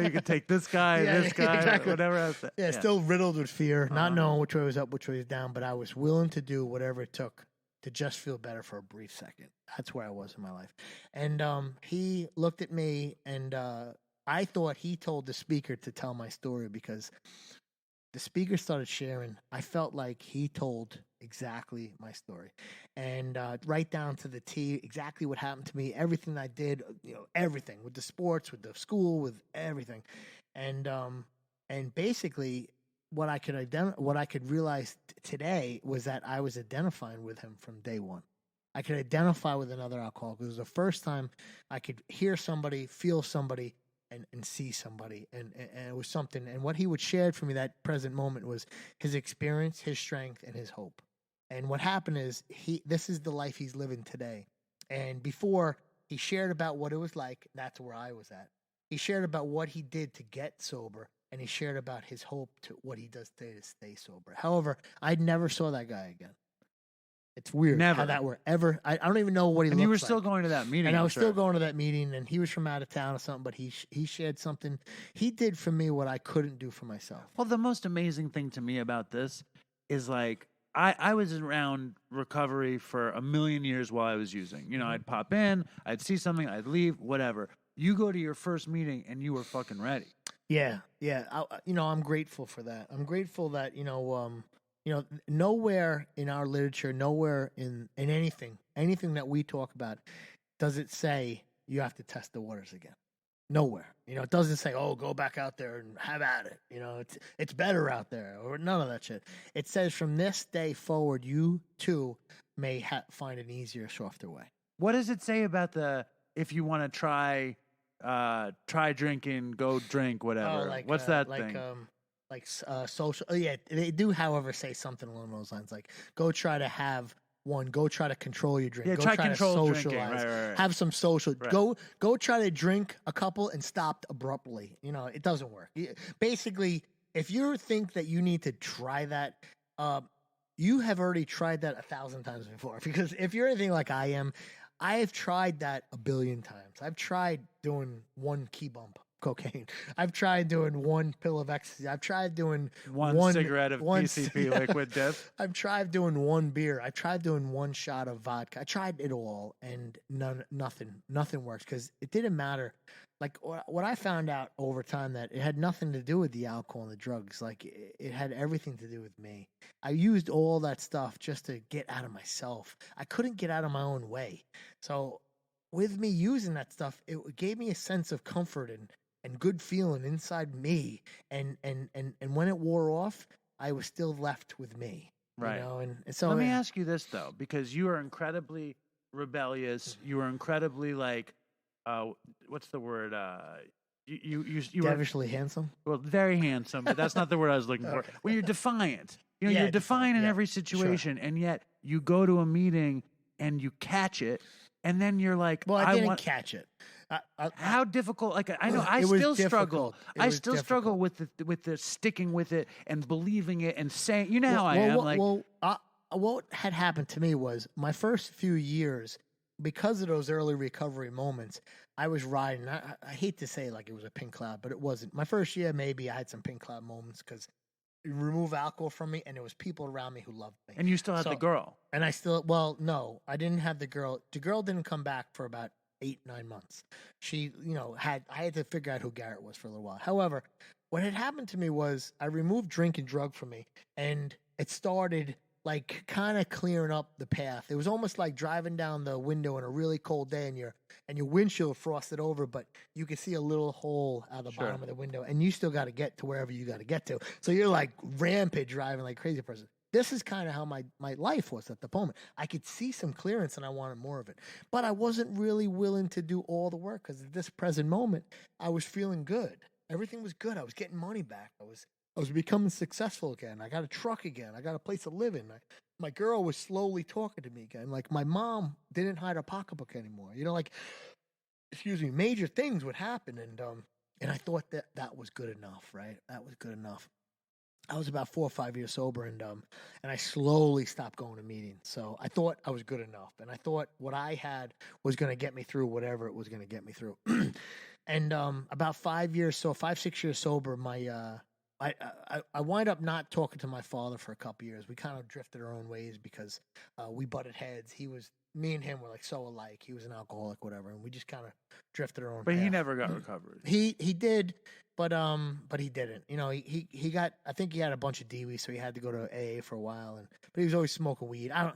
You can take this guy, Yeah, this guy, exactly. whatever else. Yeah, still riddled with fear, not Uh-huh. knowing which way was up, which way was down, but I was willing to do whatever it took to just feel better for a brief second. That's where I was in my life. And he looked at me, and I thought he told the speaker to tell my story, because the speaker started sharing. I felt like he told exactly my story, and right down to the T, exactly what happened to me, everything I did, everything with the sports, with the school, with everything, and basically what I could realize today was that I was identifying with him from day one. I could identify with another alcoholic. It was the first time I could hear somebody, feel somebody, and see somebody, and it was something. And what he would share for me that present moment was his experience, his strength, and his hope. And what happened is this is the life he's living today. And before, he shared about what it was like. That's where I was at. He shared about what he did to get sober, and he shared about his hope to what he does today to stay sober. However, I never saw that guy again. It's weird Never. how that were ever. I don't even know what he And looks you were like. still going to that meeting. And I I'm was sure. still going to that meeting, and he was from out of town or something, but he shared something. He did for me what I couldn't do for myself. Well, the most amazing thing to me about this is like I was around recovery for a million years while I was using. I'd pop in, I'd see something, I'd leave, whatever. You go to your first meeting and you were fucking ready. Yeah. I'm grateful for that. I'm grateful that nowhere in our literature, nowhere in anything that we talk about, does it say you have to test the waters again. Nowhere. It doesn't say, oh, go back out there and have at it. It's better out there, or none of that shit. It says from this day forward, you too may find an easier, softer way. What does it say about if you want to try drinking, go drink, whatever? What's that thing? Social. Oh, yeah, they do, however, say something along those lines, like go try to have one, go try to control your drink, Yeah, go try to control socialize, drinking. Right. have some social, Right. go try to drink a couple and stop abruptly. It doesn't work. Basically, if you think that you need to try that, you have already tried that 1,000 times before. Because if you're anything like I am, I have tried that 1 billion times. I've tried doing one key bump cocaine. I've tried doing one pill of ecstasy. I've tried doing one cigarette of PCP liquid dip. I've tried doing one beer. I've tried doing one shot of vodka. I tried it all, and nothing works, because it didn't matter. Like what I found out over time, that it had nothing to do with the alcohol and the drugs. Like it had everything to do with me. I used all that stuff just to get out of myself. I couldn't get out of my own way. So with me using that stuff, it gave me a sense of comfort and good feeling inside me. And when it wore off, I was still left with me. Right. And so Let me ask you this though, because you are incredibly rebellious. You are incredibly what's the word? You were devilishly handsome. well, very handsome, but that's not the word I was looking for. Okay. When you're defiant, Yeah, you're defiant in yeah, every situation, and yet you go to a meeting and you catch it, and then you're like, Well, I didn't want. catch it. How difficult? Like I know, I It was still struggle. difficult. It I was still struggle with the sticking with it and believing it and saying. You know how I am. What had happened to me was my first few years, because of those early recovery moments, I was riding. I hate to say like it was a pink cloud, but it wasn't. My first year, maybe I had some pink cloud moments because it removed alcohol from me, and there was people around me who loved me. And you still had the girl. And no, I didn't have the girl. The girl didn't come back for about 8-9 months. She, I had to figure out who Garrett was for a little while. However, what had happened to me was I removed drink and drug from me, and it started like kind of clearing up the path. It was almost like driving down the window on a really cold day, and your windshield frosted over, but you can see a little hole out of the bottom of the window, and you still got to get to wherever you got to get to. So you're like rampage driving like a crazy person. This is kind of how my life was at the moment. I could see some clearance and I wanted more of it. But I wasn't really willing to do all the work, because at this present moment, I was feeling good. Everything was good. I was getting money back. I was becoming successful again. I got a truck again. I got a place to live in. My girl was slowly talking to me again. Like my mom didn't hide her pocketbook anymore. Major things would happen. And I thought that was good enough, right? That was good enough. I was about 4 or 5 years sober, and I slowly stopped going to meetings. So I thought I was good enough, and I thought what I had was going to get me through whatever it was going to get me through. And about 5 years, so 5, 6 years sober, I wind up not talking to my father for a couple years. We kind of drifted our own ways because we butted heads. Me and him were like so alike. He was an alcoholic, whatever, and we just kind of drifted our own. But path. he never got recovered. He did, but he didn't. You know, he got. I think he had a bunch of DWI, so he had to go to AA for a while. But he was always smoking weed. I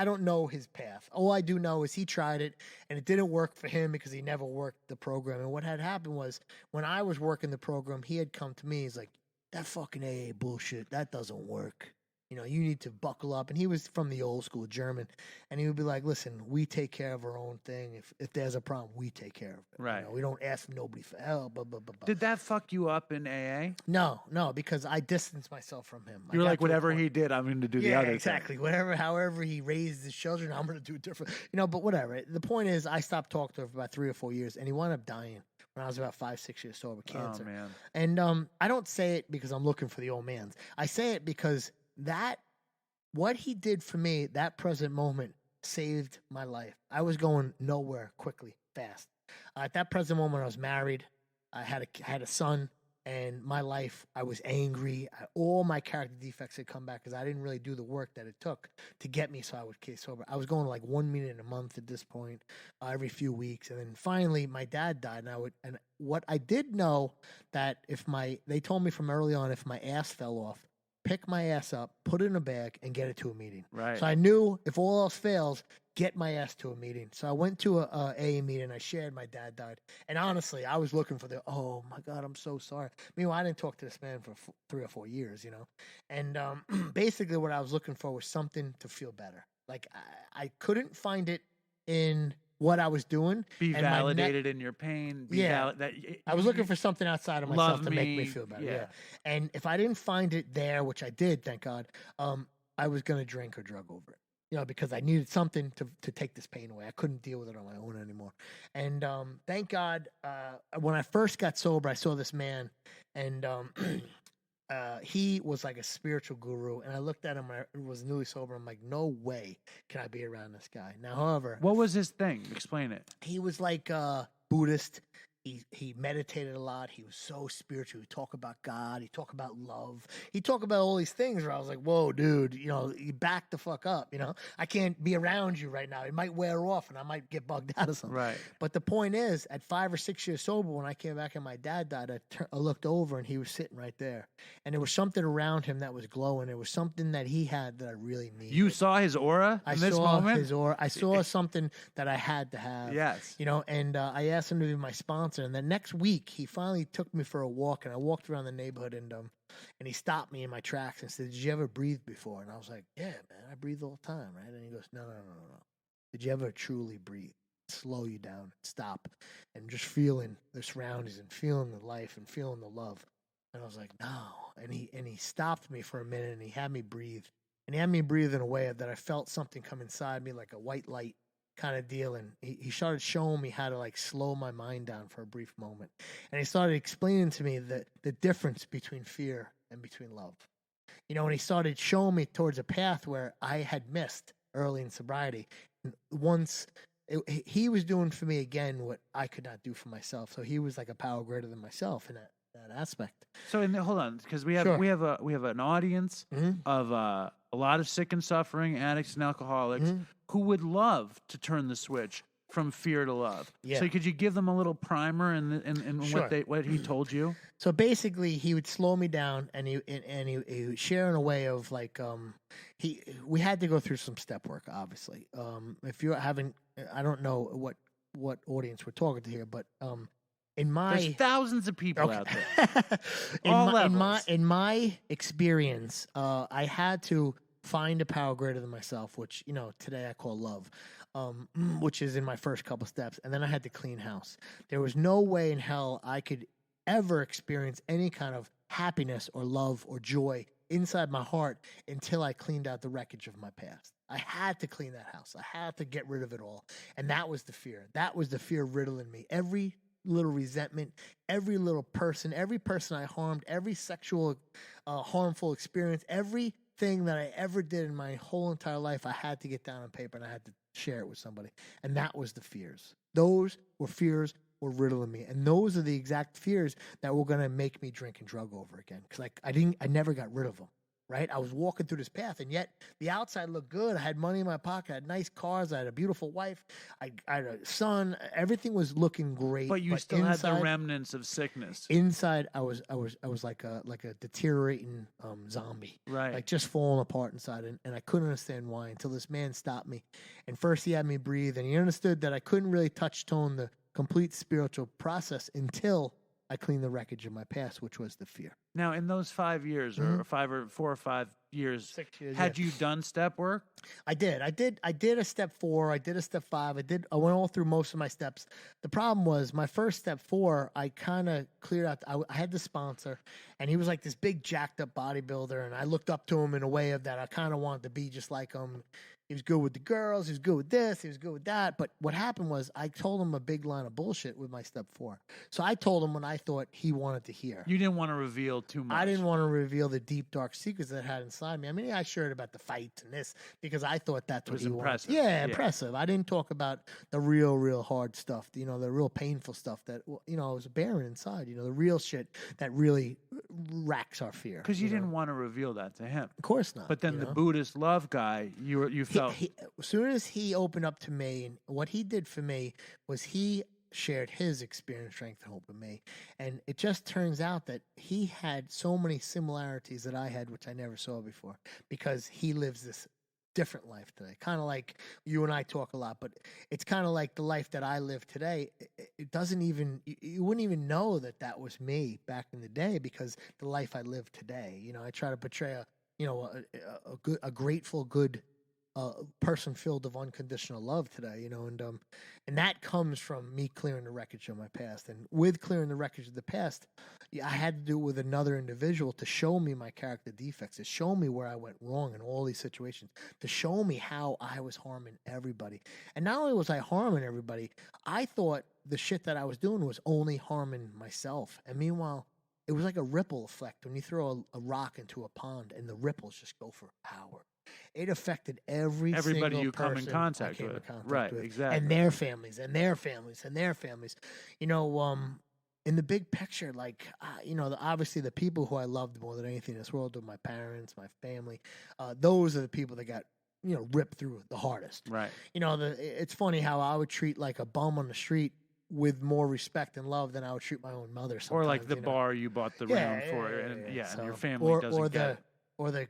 don't know his path. All I do know is he tried it, and it didn't work for him because he never worked the program. And what had happened was when I was working the program, he had come to me. He's like, "That fucking AA bullshit, that doesn't work. You know, you need to buckle up." And he was from the old school German. And he would be like, "Listen, we take care of our own thing. If there's a problem, we take care of it. Right. You know, we don't ask nobody for help." Blah, blah, blah, blah. Did that fuck you up in AA? No, because I distanced myself from him. You were like, whatever he did, I'm going to do the other exactly. thing. However he raised his children, I'm going to do it different. You know, but whatever. The point is, I stopped talking to him for about 3 or 4 years, and he wound up dying when I was about 5, 6 years sober, cancer. Oh, man. And I don't say it because I'm looking for the old man's. I say it because what he did for me, that present moment, saved my life. I was going nowhere quickly, fast. At that present moment, I was married. I had a son, and my life, I was angry. All my character defects had come back because I didn't really do the work that it took to get me so I would stay sober. I was going to like 1 meeting a month at this point, every few weeks. And then finally, my dad died, and what I did know that they told me from early on, if my ass fell off, pick my ass up, put it in a bag, and get it to a meeting. Right. So I knew if all else fails, get my ass to a meeting. So I went to a AA meeting. I shared my dad died. And honestly, I was looking for oh, my God, I'm so sorry. Meanwhile, I didn't talk to this man for 3 or 4 years, you know. And basically what I was looking for was something to feel better. Like I couldn't find it in what I was doing. Be validated in your pain. I was looking for something outside of myself to make me feel better. Yeah. And if I didn't find it there, which I did, thank God, I was going to drink or drug over it. You know, because I needed something to take this pain away. I couldn't deal with it on my own anymore. And thank God, when I first got sober, I saw this man, and he was like a spiritual guru. And I looked at him, I was newly sober. I'm like, no way can I be around this guy. Now, however, what was his thing? Explain it. He was like Buddhist. He meditated a lot. He was so spiritual. He talked about God. He talked about love. He talked about all these things where I was like, whoa, dude, you know, you back the fuck up, you know. I can't be around you right now. It might wear off and I might get bugged out or something. Right. But the point is, at 5 or 6 years sober, when I came back and my dad died, I looked over and he was sitting right there. And there was something around him that was glowing. There was something that he had that I really needed. You saw his aura in this moment? His aura. I saw something that I had to have. Yes. You know, and I asked him to be my sponsor. And the next week, he finally took me for a walk, and I walked around the neighborhood, and he stopped me in my tracks and said, "Did you ever breathe before?" And I was like, "Yeah, man, I breathe all the time, right?" And he goes, No. Did you ever truly breathe? Slow you down, stop, and just feeling the surroundings and feeling the life and feeling the love. And I was like, no. And he stopped me for a minute, and he had me breathe. And he had me breathe in a way that I felt something come inside me, like a white light kind of deal. And he started showing me how to like slow my mind down for a brief moment. And he started explaining to me the difference between fear and between love. You know, and he started showing me towards a path where I had missed early in sobriety. And once he was doing for me again what I could not do for myself. So he was like a power greater than myself in that aspect. So hold on, because we have an audience of a lot of sick and suffering addicts and alcoholics who would love to turn the switch from fear to love. Yeah. So could you give them a little primer in Sure. what he told you? So basically, he would slow me down, and he would share in a way of like we had to go through some step work, obviously. If you're having, I don't know what audience we're talking to here, but there's thousands of people out there. In my experience, I had to find a power greater than myself, which, you know, today I call love, which is in my first couple steps. And then I had to clean house. There was no way in hell I could ever experience any kind of happiness or love or joy inside my heart until I cleaned out the wreckage of my past. I had to clean that house. I had to get rid of it all. And that was the fear. That was the fear riddling me. Every little resentment, every little person, every person I harmed, every sexual harmful experience, everything that I ever did in my whole entire life, I had to get down on paper and I had to share it with somebody. And that was the fears. Those were fears were riddling me. And those are the exact fears that were going to make me drink and drug over again. Because I never got rid of them. Right? I was walking through this path, and yet the outside looked good. I had money in my pocket. I had nice cars. I had a beautiful wife. I had a son. Everything was looking great. But you still had the remnants of sickness. Inside, I was like a deteriorating zombie. Right. Like just falling apart inside, and I couldn't understand why until this man stopped me. And first, he had me breathe, and he understood that I couldn't really touch tone the complete spiritual process until I cleaned the wreckage of my past, which was the fear. Now, in those 5 years, or 4 or 5 years, 6 years, had you done step work? I did a step 4. I did a step 5. I went all through most of my steps. The problem was my first step 4, I kind of cleared out. I had the sponsor, and he was like this big jacked up bodybuilder, and I looked up to him in a way of that I kind of wanted to be just like him. He was good with the girls. He was good with this. He was good with that. But what happened was I told him a big line of bullshit with my step 4. So I told him what I thought he wanted to hear. You didn't want to reveal too much. I didn't want to reveal the deep, dark secrets that I had inside me. I mean, yeah, I shared about the fights and this because I thought that's what he impressive. wanted. Yeah, impressive. I didn't talk about the real hard stuff, the real painful stuff that, I was bearing inside, the real shit that really racks our fear. Because you didn't want to reveal that to him. Of course not. But then the Buddhist love guy, you felt... As soon as he opened up to me, and what he did for me was he shared his experience, strength, and hope with me. And it just turns out that he had so many similarities that I had, which I never saw before, because he lives this different life today. Kind of like you and I talk a lot, but it's kind of like the life that I live today. It doesn't even, you wouldn't even know that was me back in the day because the life I live today. I try to portray a grateful, good person filled of unconditional love today, and that comes from me clearing the wreckage of my past. And with clearing the wreckage of the past, I had to do it with another individual to show me my character defects, to show me where I went wrong in all these situations, to show me how I was harming everybody. And not only was I harming everybody, I thought the shit that I was doing was only harming myself. And meanwhile, it was like a ripple effect when you throw a rock into a pond and the ripples just go for hours. It affected everybody single you come in person contact I came with. in contact Right, with. exactly. And their families, and their families, and their families. In the big picture, obviously the people who I loved more than anything in this world were my parents, my family. Those are the people that got, ripped through the hardest. Right. It's funny how I would treat like a bum on the street with more respect and love than I would treat my own mother sometimes. Or like the bar you bought the room for, and your family doesn't get it. Or the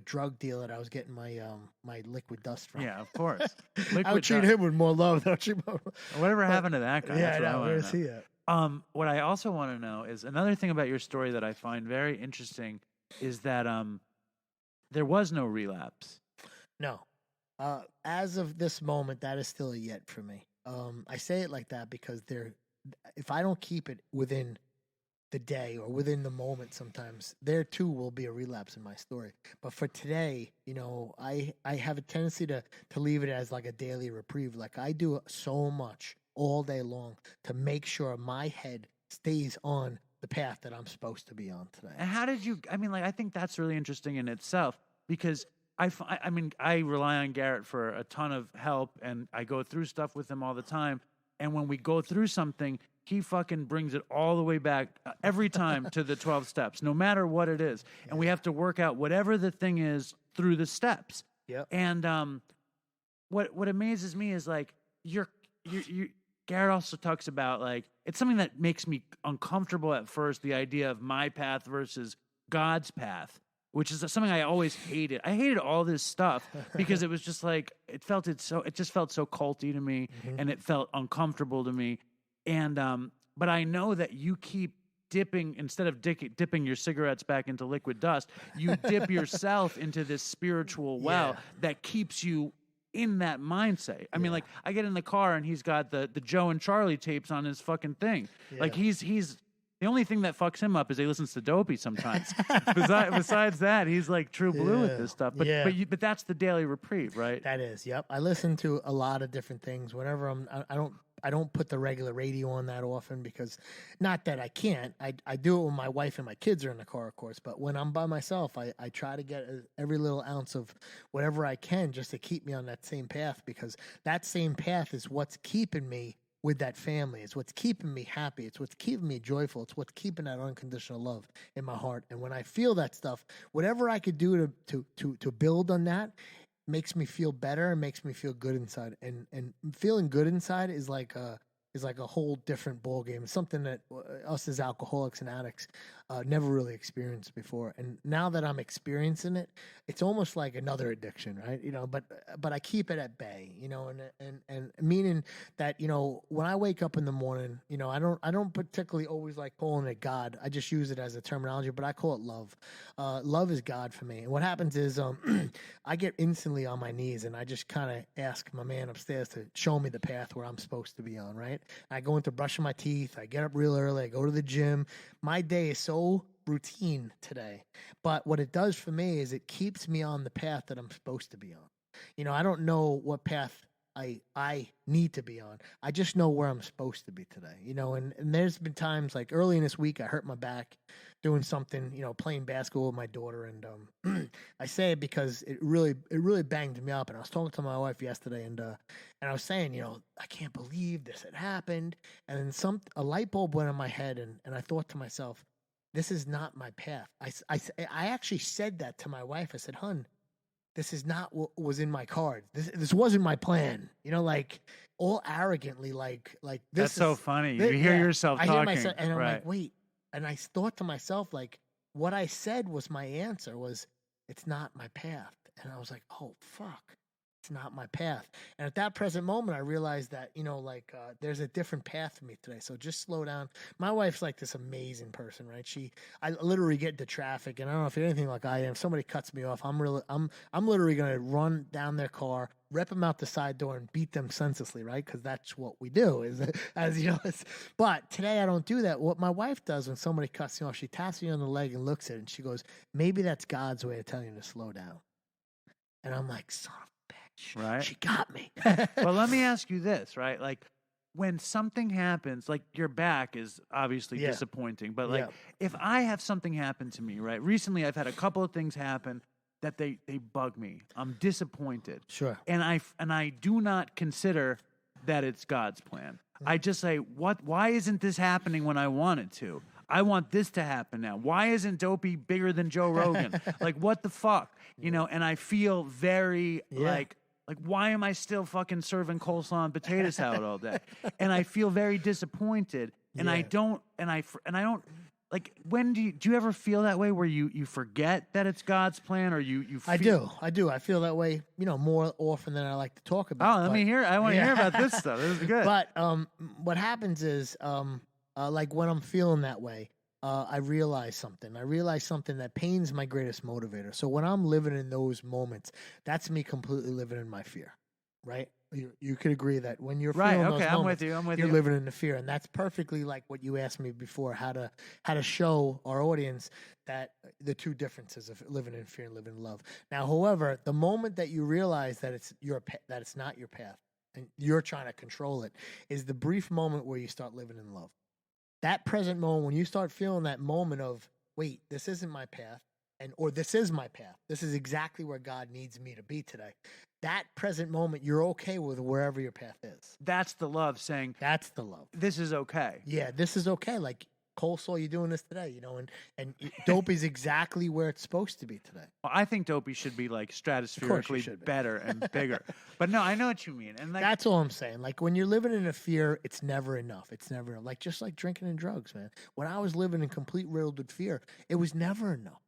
drug dealer that I was getting my liquid dust from. Yeah, of course. I would treat him with more love than I treat my... Whatever happened to that guy? Yeah, That's what where's he at? What I also want to know is another thing about your story that I find very interesting is that there was no relapse. No. As of this moment, that is still a yet for me. I say it like that because if I don't keep it within the day or within the moment, sometimes there too will be a relapse in my story. But for today, I have a tendency to leave it as like a daily reprieve. Like I do so much all day long to make sure my head stays on the path that I'm supposed to be on today. And how did you? I think that's really interesting in itself because I rely on Garrett for a ton of help, and I go through stuff with him all the time. And when we go through something, he fucking brings it all the way back every time to the 12 steps, no matter what it is. And we have to work out whatever the thing is through the steps. Yep. And what amazes me is like Garrett also talks about like it's something that makes me uncomfortable at first, the idea of my path versus God's path, which is something I always hated. I hated all this stuff because it was just like it just felt so culty to me, and it felt uncomfortable to me. And but I know that you keep dipping, instead of dipping your cigarettes back into liquid dust, you dip yourself into this spiritual well that keeps you in that mindset. I mean, like I get in the car and he's got the Joe and Charlie tapes on his fucking thing. Like he's the only thing that fucks him up is he listens to Dopey sometimes. Besides that, he's like true blue with this stuff. But that's the daily reprieve, right? That is. Yep. I listen to a lot of different things. Whenever don't put the regular radio on that often because, not that I can't. I do it when my wife and my kids are in the car, of course. But when I'm by myself, I try to get every little ounce of whatever I can just to keep me on that same path, because that same path is what's keeping me with that family. It's what's keeping me happy. It's what's keeping me joyful. It's what's keeping that unconditional love in my heart. And when I feel that stuff, whatever I could do to build on that makes me feel better and makes me feel good inside. And feeling good inside is like a whole different ballgame. It's something that us as alcoholics and addicts never really experienced before. And now that I'm experiencing it, it's almost like another addiction, right? But I keep it at bay, and meaning that, when I wake up in the morning, I don't particularly always like calling it God. I just use it as a terminology, but I call it love. Love is God for me. And what happens is I get instantly on my knees and I just kind of ask my man upstairs to show me the path where I'm supposed to be on, right? I go into brushing my teeth. I get up real early. I go to the gym. My day is so routine today. But what it does for me is it keeps me on the path that I'm supposed to be on. I don't know what path I need to be on. I just know where I'm supposed to be today. And there's been times like early in this week, I hurt my back doing something, playing basketball with my daughter. And I say it because it really banged me up. And I was talking to my wife yesterday and I was saying, I can't believe this had happened. And then a light bulb went in my head and I thought to myself, this is not my path. I actually said that to my wife. I said, "Hun, this is not what was in my cards. This wasn't my plan." Like all arrogantly, like this. That's so funny. You hear yourself talking, I hear myself, and I'm right. like, wait. And I thought to myself, like, what I said was my answer was, it's not my path. And I was like, oh fuck. It's not my path. And at that present moment, I realized that, there's a different path for me today. So just slow down. My wife's like this amazing person, right? I literally get into traffic, and I don't know if you're anything like I am. If somebody cuts me off, I'm literally going to run down their car, rip them out the side door, and beat them senselessly, right? Because that's what we do, but today I don't do that. What my wife does when somebody cuts me off, she taps me on the leg and looks at it, and she goes, maybe that's God's way of telling you to slow down. And I'm like, son of a bitch. Right. She got me. Well, let me ask you this, right? Like when something happens, like your back is obviously disappointing, but like if I have something happen to me, right? Recently I've had a couple of things happen that they bug me. I'm disappointed. Sure. And I do not consider that it's God's plan. I just say, why isn't this happening when I want it to? I want this to happen now. Why isn't Dopey bigger than Joe Rogan? Like, what the fuck? And I feel very like, why am I still fucking serving coleslaw and potato salad all day? And I feel very disappointed. And I don't, like, when do you ever feel that way where you forget that it's God's plan, or you feel... I do. I feel that way, more often than I like to talk about. Oh, let me hear. I want to hear about this stuff. This is good. But what happens is, like when I'm feeling that way, I realize something. I realize something that pain's my greatest motivator. So when I'm living in those moments, that's me completely living in my fear, right? You could agree that when you're feeling those moments, I'm with you. You're living in the fear, and that's perfectly like what you asked me before, how to show our audience that the two differences of living in fear and living in love. Now, however, the moment that you realize that it's not your path and you're trying to control it, is the brief moment where you start living in love. That present moment, when you start feeling that moment of, wait, this isn't my path, or this is my path. This is exactly where God needs me to be today. That present moment, you're okay with wherever your path is. That's the love saying. That's the love. This is okay. Yeah, this is okay. Like coleslaw, you're doing this today, and Dopey's exactly where it's supposed to be today. Well, I think Dopey should be like stratospherically better and bigger. But no, I know what you mean. And like, that's all I'm saying. Like when you're living in a fear, it's never enough. It's never enough. Like just like drinking and drugs, man. When I was living in complete riddled with fear, it was never enough.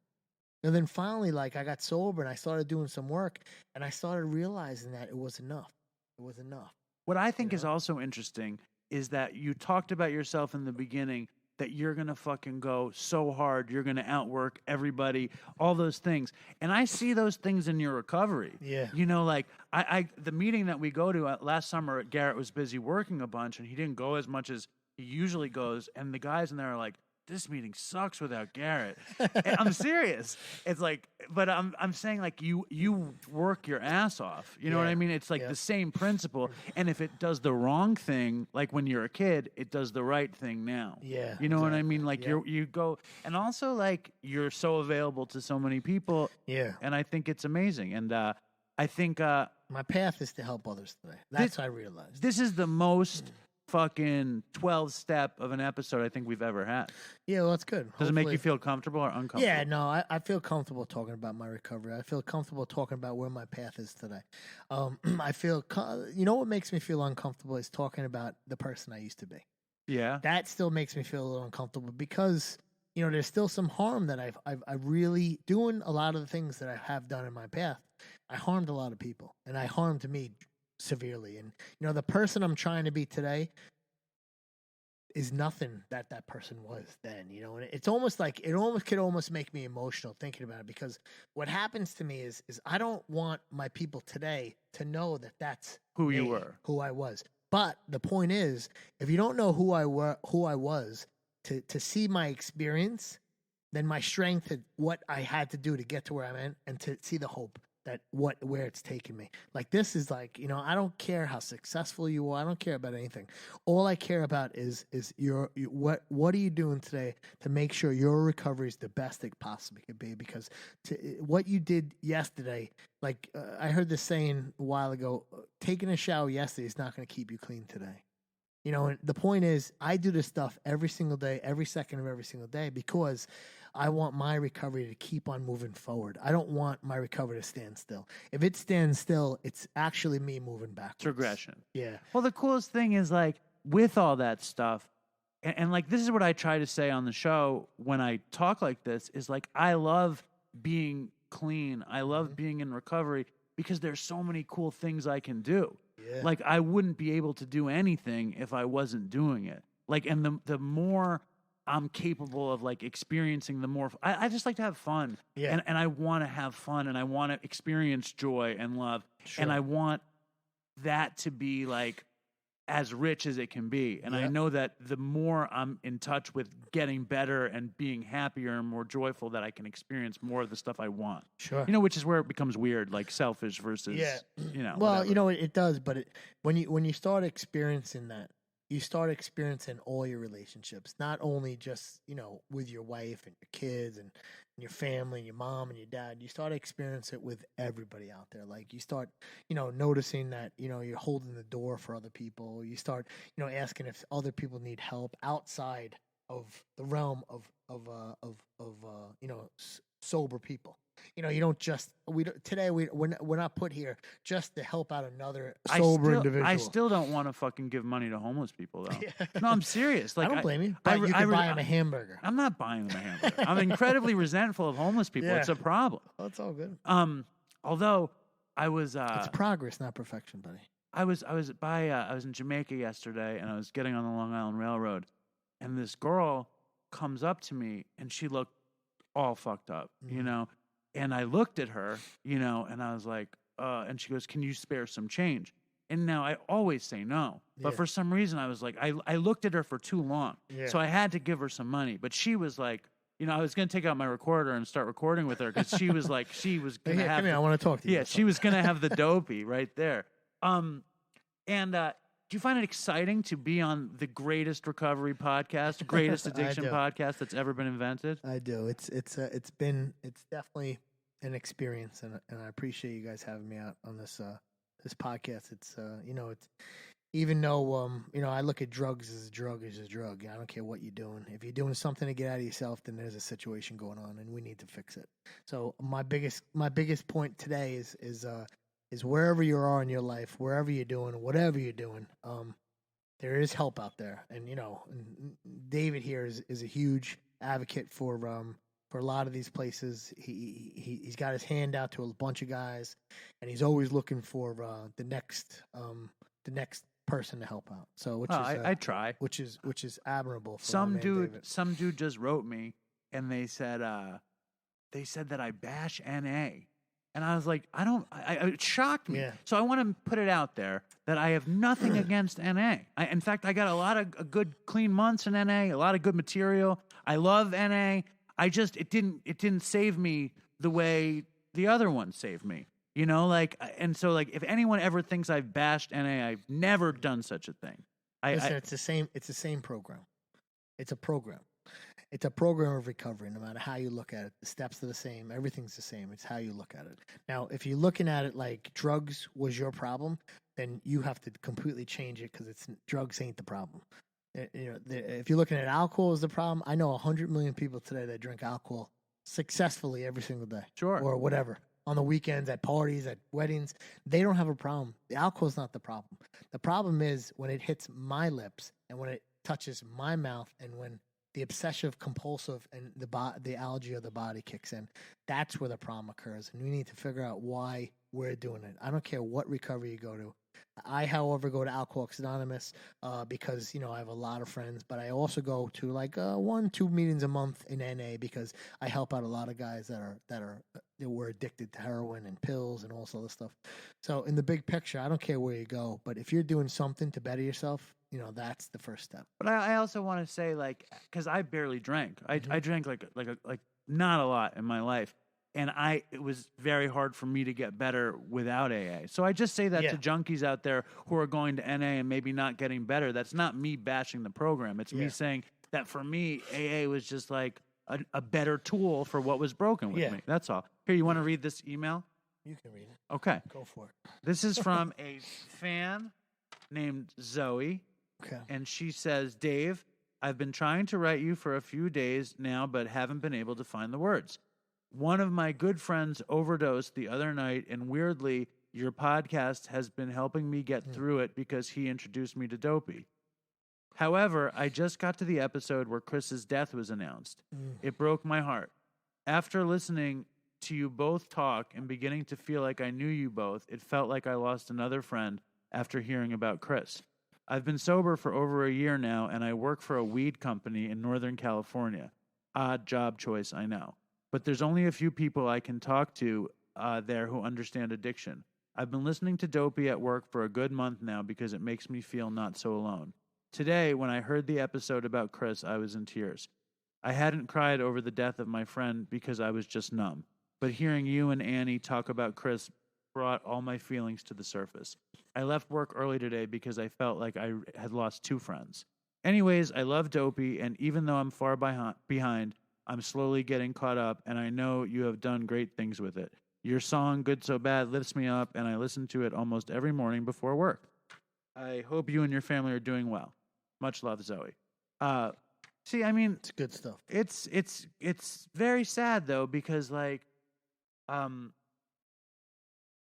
And then finally, like I got sober and I started doing some work, and I started realizing that it was enough. It was enough. What I think is also interesting is that you talked about yourself in the beginning, that you're going to fucking go so hard, you're going to outwork everybody, all those things. And I see those things in your recovery. Yeah. Like the meeting that we go to last summer, Garrett was busy working a bunch and he didn't go as much as he usually goes. And the guys in there are like, this meeting sucks without Garrett. And I'm serious. It's like, but I'm saying like you work your ass off. You know what I mean? It's like the same principle. And if it does the wrong thing, like when you're a kid, it does the right thing now. Yeah. You know what I mean? Like you go, and also like you're so available to so many people. Yeah. And I think it's amazing. And I think my path is to help others today. That's what I realized. this is the most fucking 12-step of an episode I think we've ever had. Yeah, well, that's good. Does it make you feel comfortable or uncomfortable? Yeah, no, I feel comfortable talking about my recovery. I feel comfortable talking about where my path is today. I feel, you know what makes me feel uncomfortable is talking about the person I used to be. Yeah. That still makes me feel a little uncomfortable because, you know, there's still some harm that I really, doing a lot of the things that I have done in my path, I harmed a lot of people, and I harmed me severely. And, you know, the person I'm trying to be today is nothing that person was then, you know. And it's almost like, it could almost make me emotional thinking about it, because what happens to me is I don't want my people today to know that that's Who me, you were. who I was. But the point is, if you don't know who I was, to see my experience, then my strength and what I had to do to get to where I'm at, and to see the hope that where it's taken me. Like, this is like, you know, I don't care how successful you are. I don't care about anything. All I care about is what are you doing today to make sure your recovery is the best it possibly could be? Because what you did yesterday, like I heard this saying a while ago, taking a shower yesterday is not going to keep you clean today. You know, and the point is, I do this stuff every single day, every second of every single day, because I want my recovery to keep on moving forward. I don't want my recovery to stand still. If it stands still, it's actually me moving backwards. It's regression. Yeah. Well, the coolest thing is like with all that stuff, and like this is what I try to say on the show when I talk like this, is like I love being clean. I love being in recovery because there's so many cool things I can do. Yeah. Like I wouldn't be able to do anything if I wasn't doing it. Like, and the more I'm capable of like experiencing, the more I just like to have fun. Yeah. And I want to have fun, and I want to experience joy and love. Sure. And I want that to be like as rich as it can be. And I know that the more I'm in touch with getting better and being happier and more joyful, that I can experience more of the stuff I want. Sure. You know, which is where it becomes weird, like selfish versus, you know. Well, whatever. you know, it does, but when you start experiencing that, you start experiencing all your relationships, not only just, you know, with your wife and your kids and your family and your mom and your dad. You start experiencing it with everybody out there. Like, you start, you know, noticing that, you know, you're holding the door for other people. You start, you know, asking if other people need help outside of the realm of you know, sober people. You know, you don't just we're not put here just to help out another sober individual. I still don't want to fucking give money to homeless people though. Yeah. No, I'm serious. Like, I don't blame you. But you can buy them a hamburger. I'm not buying them a hamburger. I'm incredibly resentful of homeless people. Yeah. It's a problem. Oh, it's all good. Although I was it's progress, not perfection, buddy. I was in Jamaica yesterday, and I was getting on the Long Island Railroad, and this girl comes up to me, and she looked all fucked up, you know. And I looked at her, you know, and I was like, and she goes, "Can you spare some change?" And now I always say no. But for some reason, I was like, I looked at her for too long. Yeah. So I had to give her some money. But she was like, you know, I was going to take out my recorder and start recording with her, because she was like, she was going to have. Come here, I want to talk to you. Yeah, she was going to have the Dopey right there. Do you find it exciting to be on the greatest recovery podcast, greatest addiction podcast that's ever been invented? I do. It's definitely an experience, and I appreciate you guys having me out on this podcast. It's you know, it's, even though you know, I look at drugs as a drug is a drug. I don't care what you're doing. If you're doing something to get out of yourself, then there's a situation going on, and we need to fix it. So my biggest point today is wherever you are in your life, wherever you're doing, whatever you're doing, there is help out there. And, you know, David here is a huge advocate for a lot of these places. He's got his hand out to a bunch of guys, and he's always looking for the next person to help out. So I try, which is admirable. For some dude just wrote me, and they said that I bash NA. And I was like, it shocked me. Yeah. So I want to put it out there that I have nothing against NA. In fact, I got a lot of good clean months in NA, a lot of good material. I love NA. It didn't save me the way the other one saved me. You know, like, and so like if anyone ever thinks I've bashed NA, I've never done such a thing. Listen, it's the same program. It's a program. It's a program of recovery, no matter how you look at it. The steps are the same. Everything's the same. It's how you look at it. Now, if you're looking at it like drugs was your problem, then you have to completely change it because drugs ain't the problem. If you're looking at alcohol as the problem, I know 100 million people today that drink alcohol successfully every single day. Sure. Or whatever. On the weekends, at parties, at weddings. They don't have a problem. The alcohol is not the problem. The problem is when it hits my lips and when it touches my mouth and when the obsessive compulsive and the allergy of the body kicks in. That's where the problem occurs, and we need to figure out why we're doing it. I don't care what recovery you go to. I, however, go to Alcoholics Anonymous because, I have a lot of friends, but I also go to like 1-2 meetings a month in NA because I help out a lot of guys that were addicted to heroin and pills and all this other stuff. So in the big picture, I don't care where you go, but if you're doing something to better yourself, that's the first step. But I also want to say, like, because I barely drank. I drank like not a lot in my life, and it was very hard for me to get better without AA. So I just say that to junkies out there who are going to NA and maybe not getting better. That's not me bashing the program. It's me saying that for me, AA was just like a better tool for what was broken with me. That's all. Here, you want to read this email? You can read it. Okay. Go for it. This is from a fan named Zoe. Okay. And she says, Dave, I've been trying to write you for a few days now, but haven't been able to find the words. One of my good friends overdosed the other night, and weirdly, your podcast has been helping me get through it because he introduced me to Dopey. However, I just got to the episode where Chris's death was announced. It broke my heart. After listening to you both talk and beginning to feel like I knew you both, it felt like I lost another friend after hearing about Chris. I've been sober for over a year now, and I work for a weed company in Northern California. Odd job choice, I know. But there's only a few people I can talk to there who understand addiction. I've been listening to Dopey at work for a good month now because it makes me feel not so alone. Today, when I heard the episode about Chris, I was in tears. I hadn't cried over the death of my friend because I was just numb. But hearing you and Annie talk about Chris brought all my feelings to the surface. I left work early today because I felt like I had lost 2 friends. Anyways, I love Dopey, and even though I'm far behind, I'm slowly getting caught up, and I know you have done great things with it. Your song, Good So Bad, lifts me up, and I listen to it almost every morning before work. I hope you and your family are doing well. Much love, Zoe. See, I mean... It's good stuff. It's very sad, though, because, like...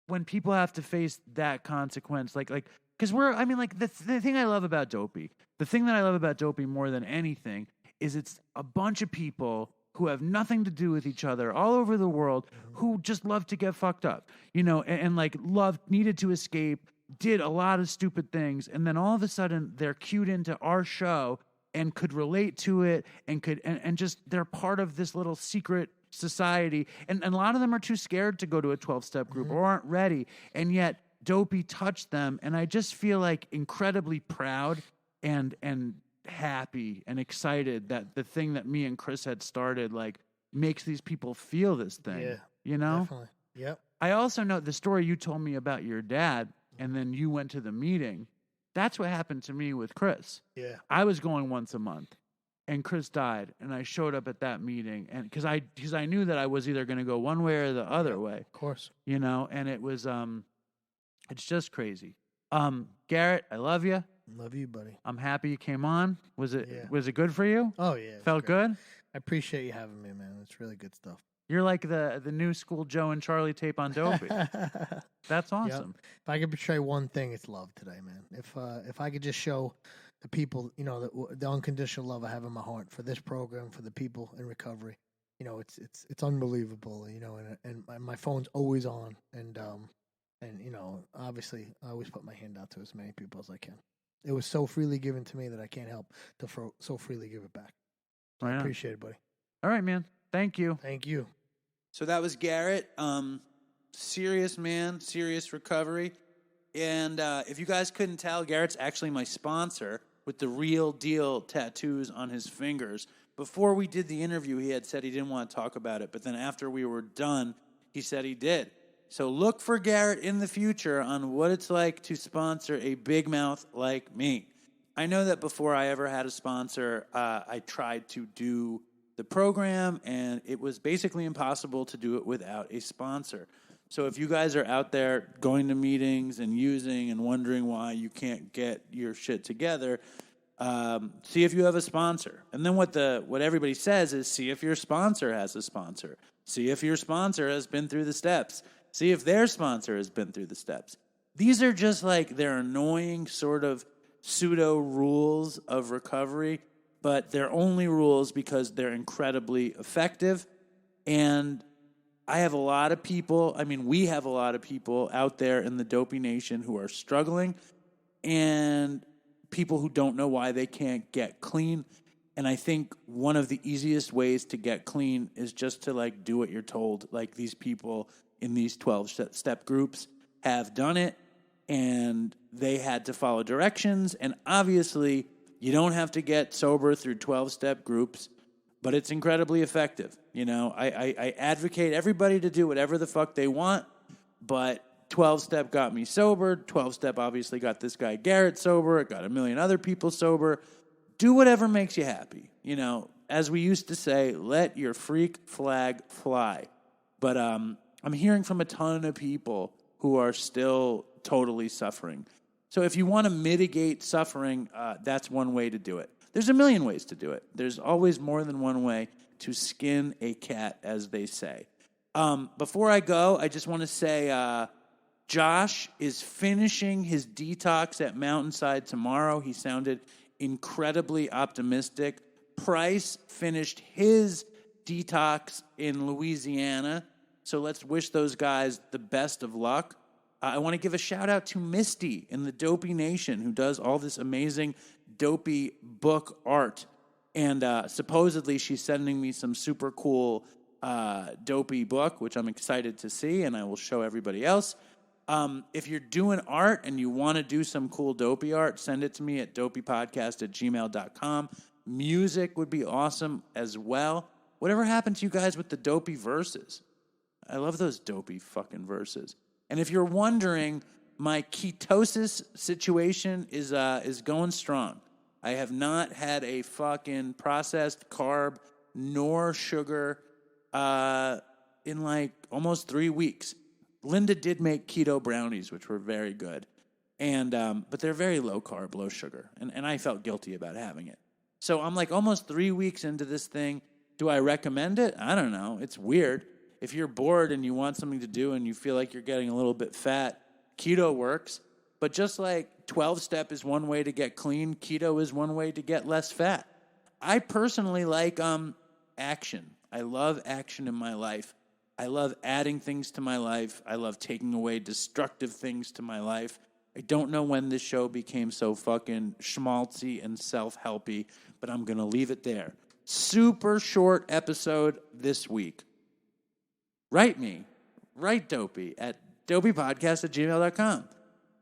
when people have to face that consequence, because the thing I love about Dopey, the thing that I love about Dopey more than anything is it's a bunch of people who have nothing to do with each other all over the world who just love to get fucked up, and needed to escape, did a lot of stupid things. And then all of a sudden they're cued into our show and could relate to it and just they're part of this little secret society, and a lot of them are too scared to go to a 12-step group or aren't ready, and yet Dopey touched them, and I just feel like incredibly proud and happy and excited that the thing that me and Chris had started makes these people feel this thing. Definitely. Yep. I also know the story you told me about your dad, and then you went to the meeting. That's what happened to me with Chris. Yeah. I was going once a month. And Chris died, and I showed up at that meeting, and because I knew that I was either going to go one way or the other way, of course, and it was it's just crazy. Garrett, I love you. Love you, buddy. I'm happy you came on. Was it good for you? Oh yeah, felt good. I appreciate you having me, man. It's really good stuff. You're like the new school Joe and Charlie tape on Dopey. That's awesome. Yep. If I could portray one thing, it's love today, man. If I could just show the people, the unconditional love I have in my heart for this program, for the people in recovery, it's unbelievable, and my phone's always on, and obviously I always put my hand out to as many people as I can. It was so freely given to me that I can't help to so freely give it back. Right on. Appreciate it, buddy. All right, man. Thank you. Thank you. So that was Garrett. Serious man, serious recovery. And if you guys couldn't tell, Garrett's actually my sponsor with the real deal tattoos on his fingers. Before we did the interview, he had said he didn't want to talk about it. But then after we were done, he said he did. So look for Garrett in the future on what it's like to sponsor a big mouth like me. I know that before I ever had a sponsor, I tried to do the program, and it was basically impossible to do it without a sponsor. So if you guys are out there going to meetings and using and wondering why you can't get your shit together, see if you have a sponsor. And then what everybody says is see if your sponsor has a sponsor. See if your sponsor has been through the steps. See if their sponsor has been through the steps. These are just like their annoying sort of pseudo rules of recovery, but they're only rules because they're incredibly effective. And I have a lot of people, we have a lot of people out there in the Dopey Nation who are struggling and people who don't know why they can't get clean. And I think one of the easiest ways to get clean is just to like do what you're told. Like these people in these 12-step groups have done it, and they had to follow directions. And obviously, you don't have to get sober through 12-step groups, but it's incredibly effective. You know, I advocate everybody to do whatever the fuck they want, but 12-step got me sober. 12-step obviously got this guy Garrett sober. It got a million other people sober. Do whatever makes you happy. You know, as we used to say, let your freak flag fly. But I'm hearing from a ton of people who are still totally suffering. So if you want to mitigate suffering, that's one way to do it. There's a million ways to do it. There's always more than one way to skin a cat, as they say. Before I go, I just want to say Josh is finishing his detox at Mountainside tomorrow. He sounded incredibly optimistic. Price finished his detox in Louisiana. So let's wish those guys the best of luck. I want to give a shout out to Misty in the Dopey Nation, who does all this amazing Dopey book art. And supposedly she's sending me some super cool Dopey book, which I'm excited to see, and I will show everybody else. If you're doing art and you want to do some cool Dopey art, send it to me at dopeypodcast@gmail.com. Music would be awesome as well. Whatever happened to you guys with the Dopey verses? I love those Dopey fucking verses. And if you're wondering, my ketosis situation is going strong. I have not had a fucking processed carb nor sugar in like almost 3 weeks. Linda did make keto brownies, which were very good, and but they're very low carb, low sugar, and I felt guilty about having it. So I'm like almost 3 weeks into this thing. Do I recommend it? I don't know. It's weird. If you're bored and you want something to do and you feel like you're getting a little bit fat, keto works. But just like 12-step is one way to get clean, keto is one way to get less fat. I personally like action. I love action in my life. I love adding things to my life. I love taking away destructive things to my life. I don't know when this show became so fucking schmaltzy and self-helpy, but I'm going to leave it there. Super short episode this week. Write me, write Dopey at dopeypodcast@gmail.com.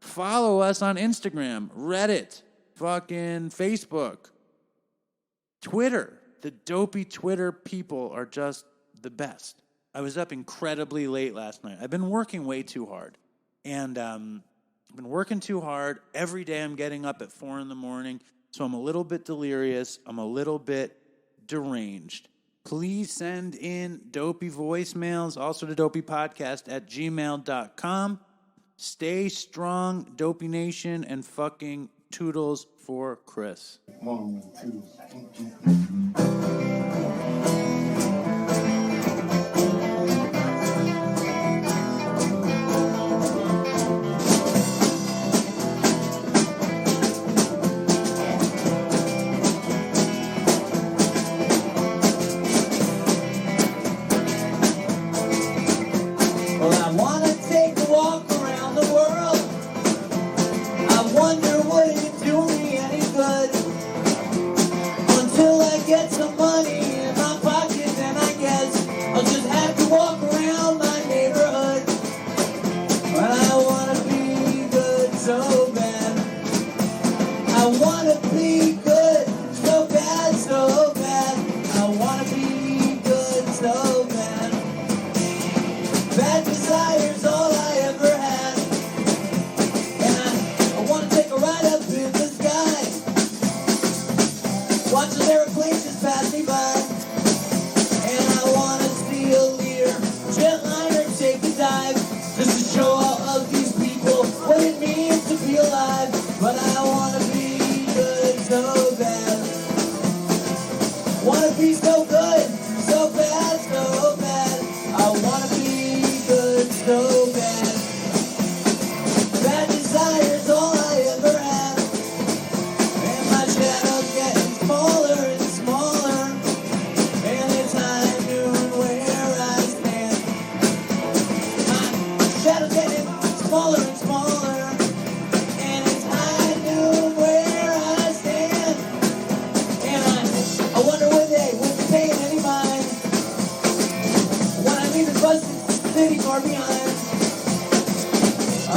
Follow us on Instagram, Reddit, fucking Facebook, Twitter. The Dopey Twitter people are just the best. I was up incredibly late last night. I've been working way too hard. And I've been working too hard. Every day I'm getting up at 4 a.m, so I'm a little bit delirious. I'm a little bit deranged. Please send in Dopey voicemails, also to dopeypodcast@gmail.com. Stay strong, Dopey Nation, and fucking toodles for Chris. 1, 2.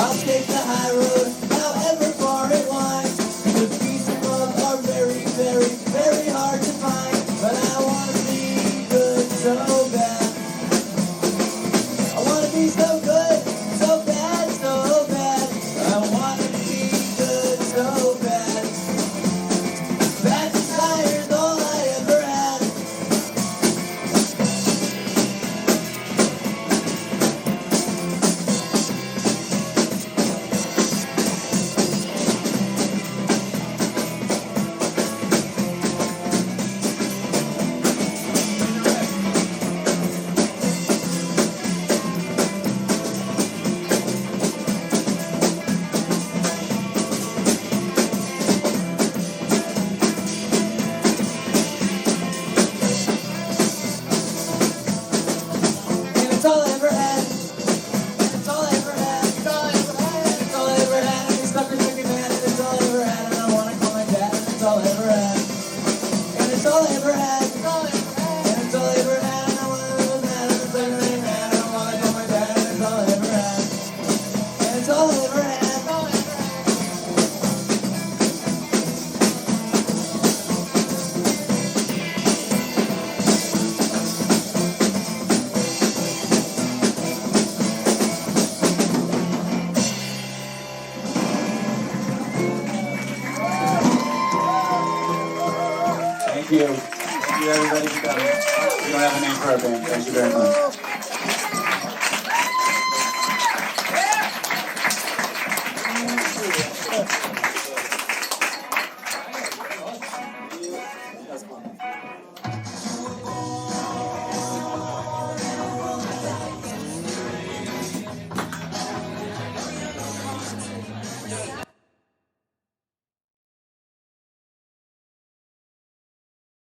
I'll take the high road, however far it winds. The peace and love are very, very, very hard to find. But I want to be good so bad. I want to be so good, so bad, so bad. I want to be good so bad. That desire's all I ever had. And it's all I ever had. And it's all I ever had. It's all I ever had. It's all I ever had. And these suckers make me mad. And it's all I ever had. And I want to call my dad. And it's all I ever had. And it's all I ever had. It's all I ever had. And it's all I ever had. And I want to live mad. And it's all I ever had. And I want to call my dad. And it's all I ever had. And it's all I ever had. It's all I ever had. Thank you. Thank you, everybody, for coming. We don't have a name for our band. Thank you very much.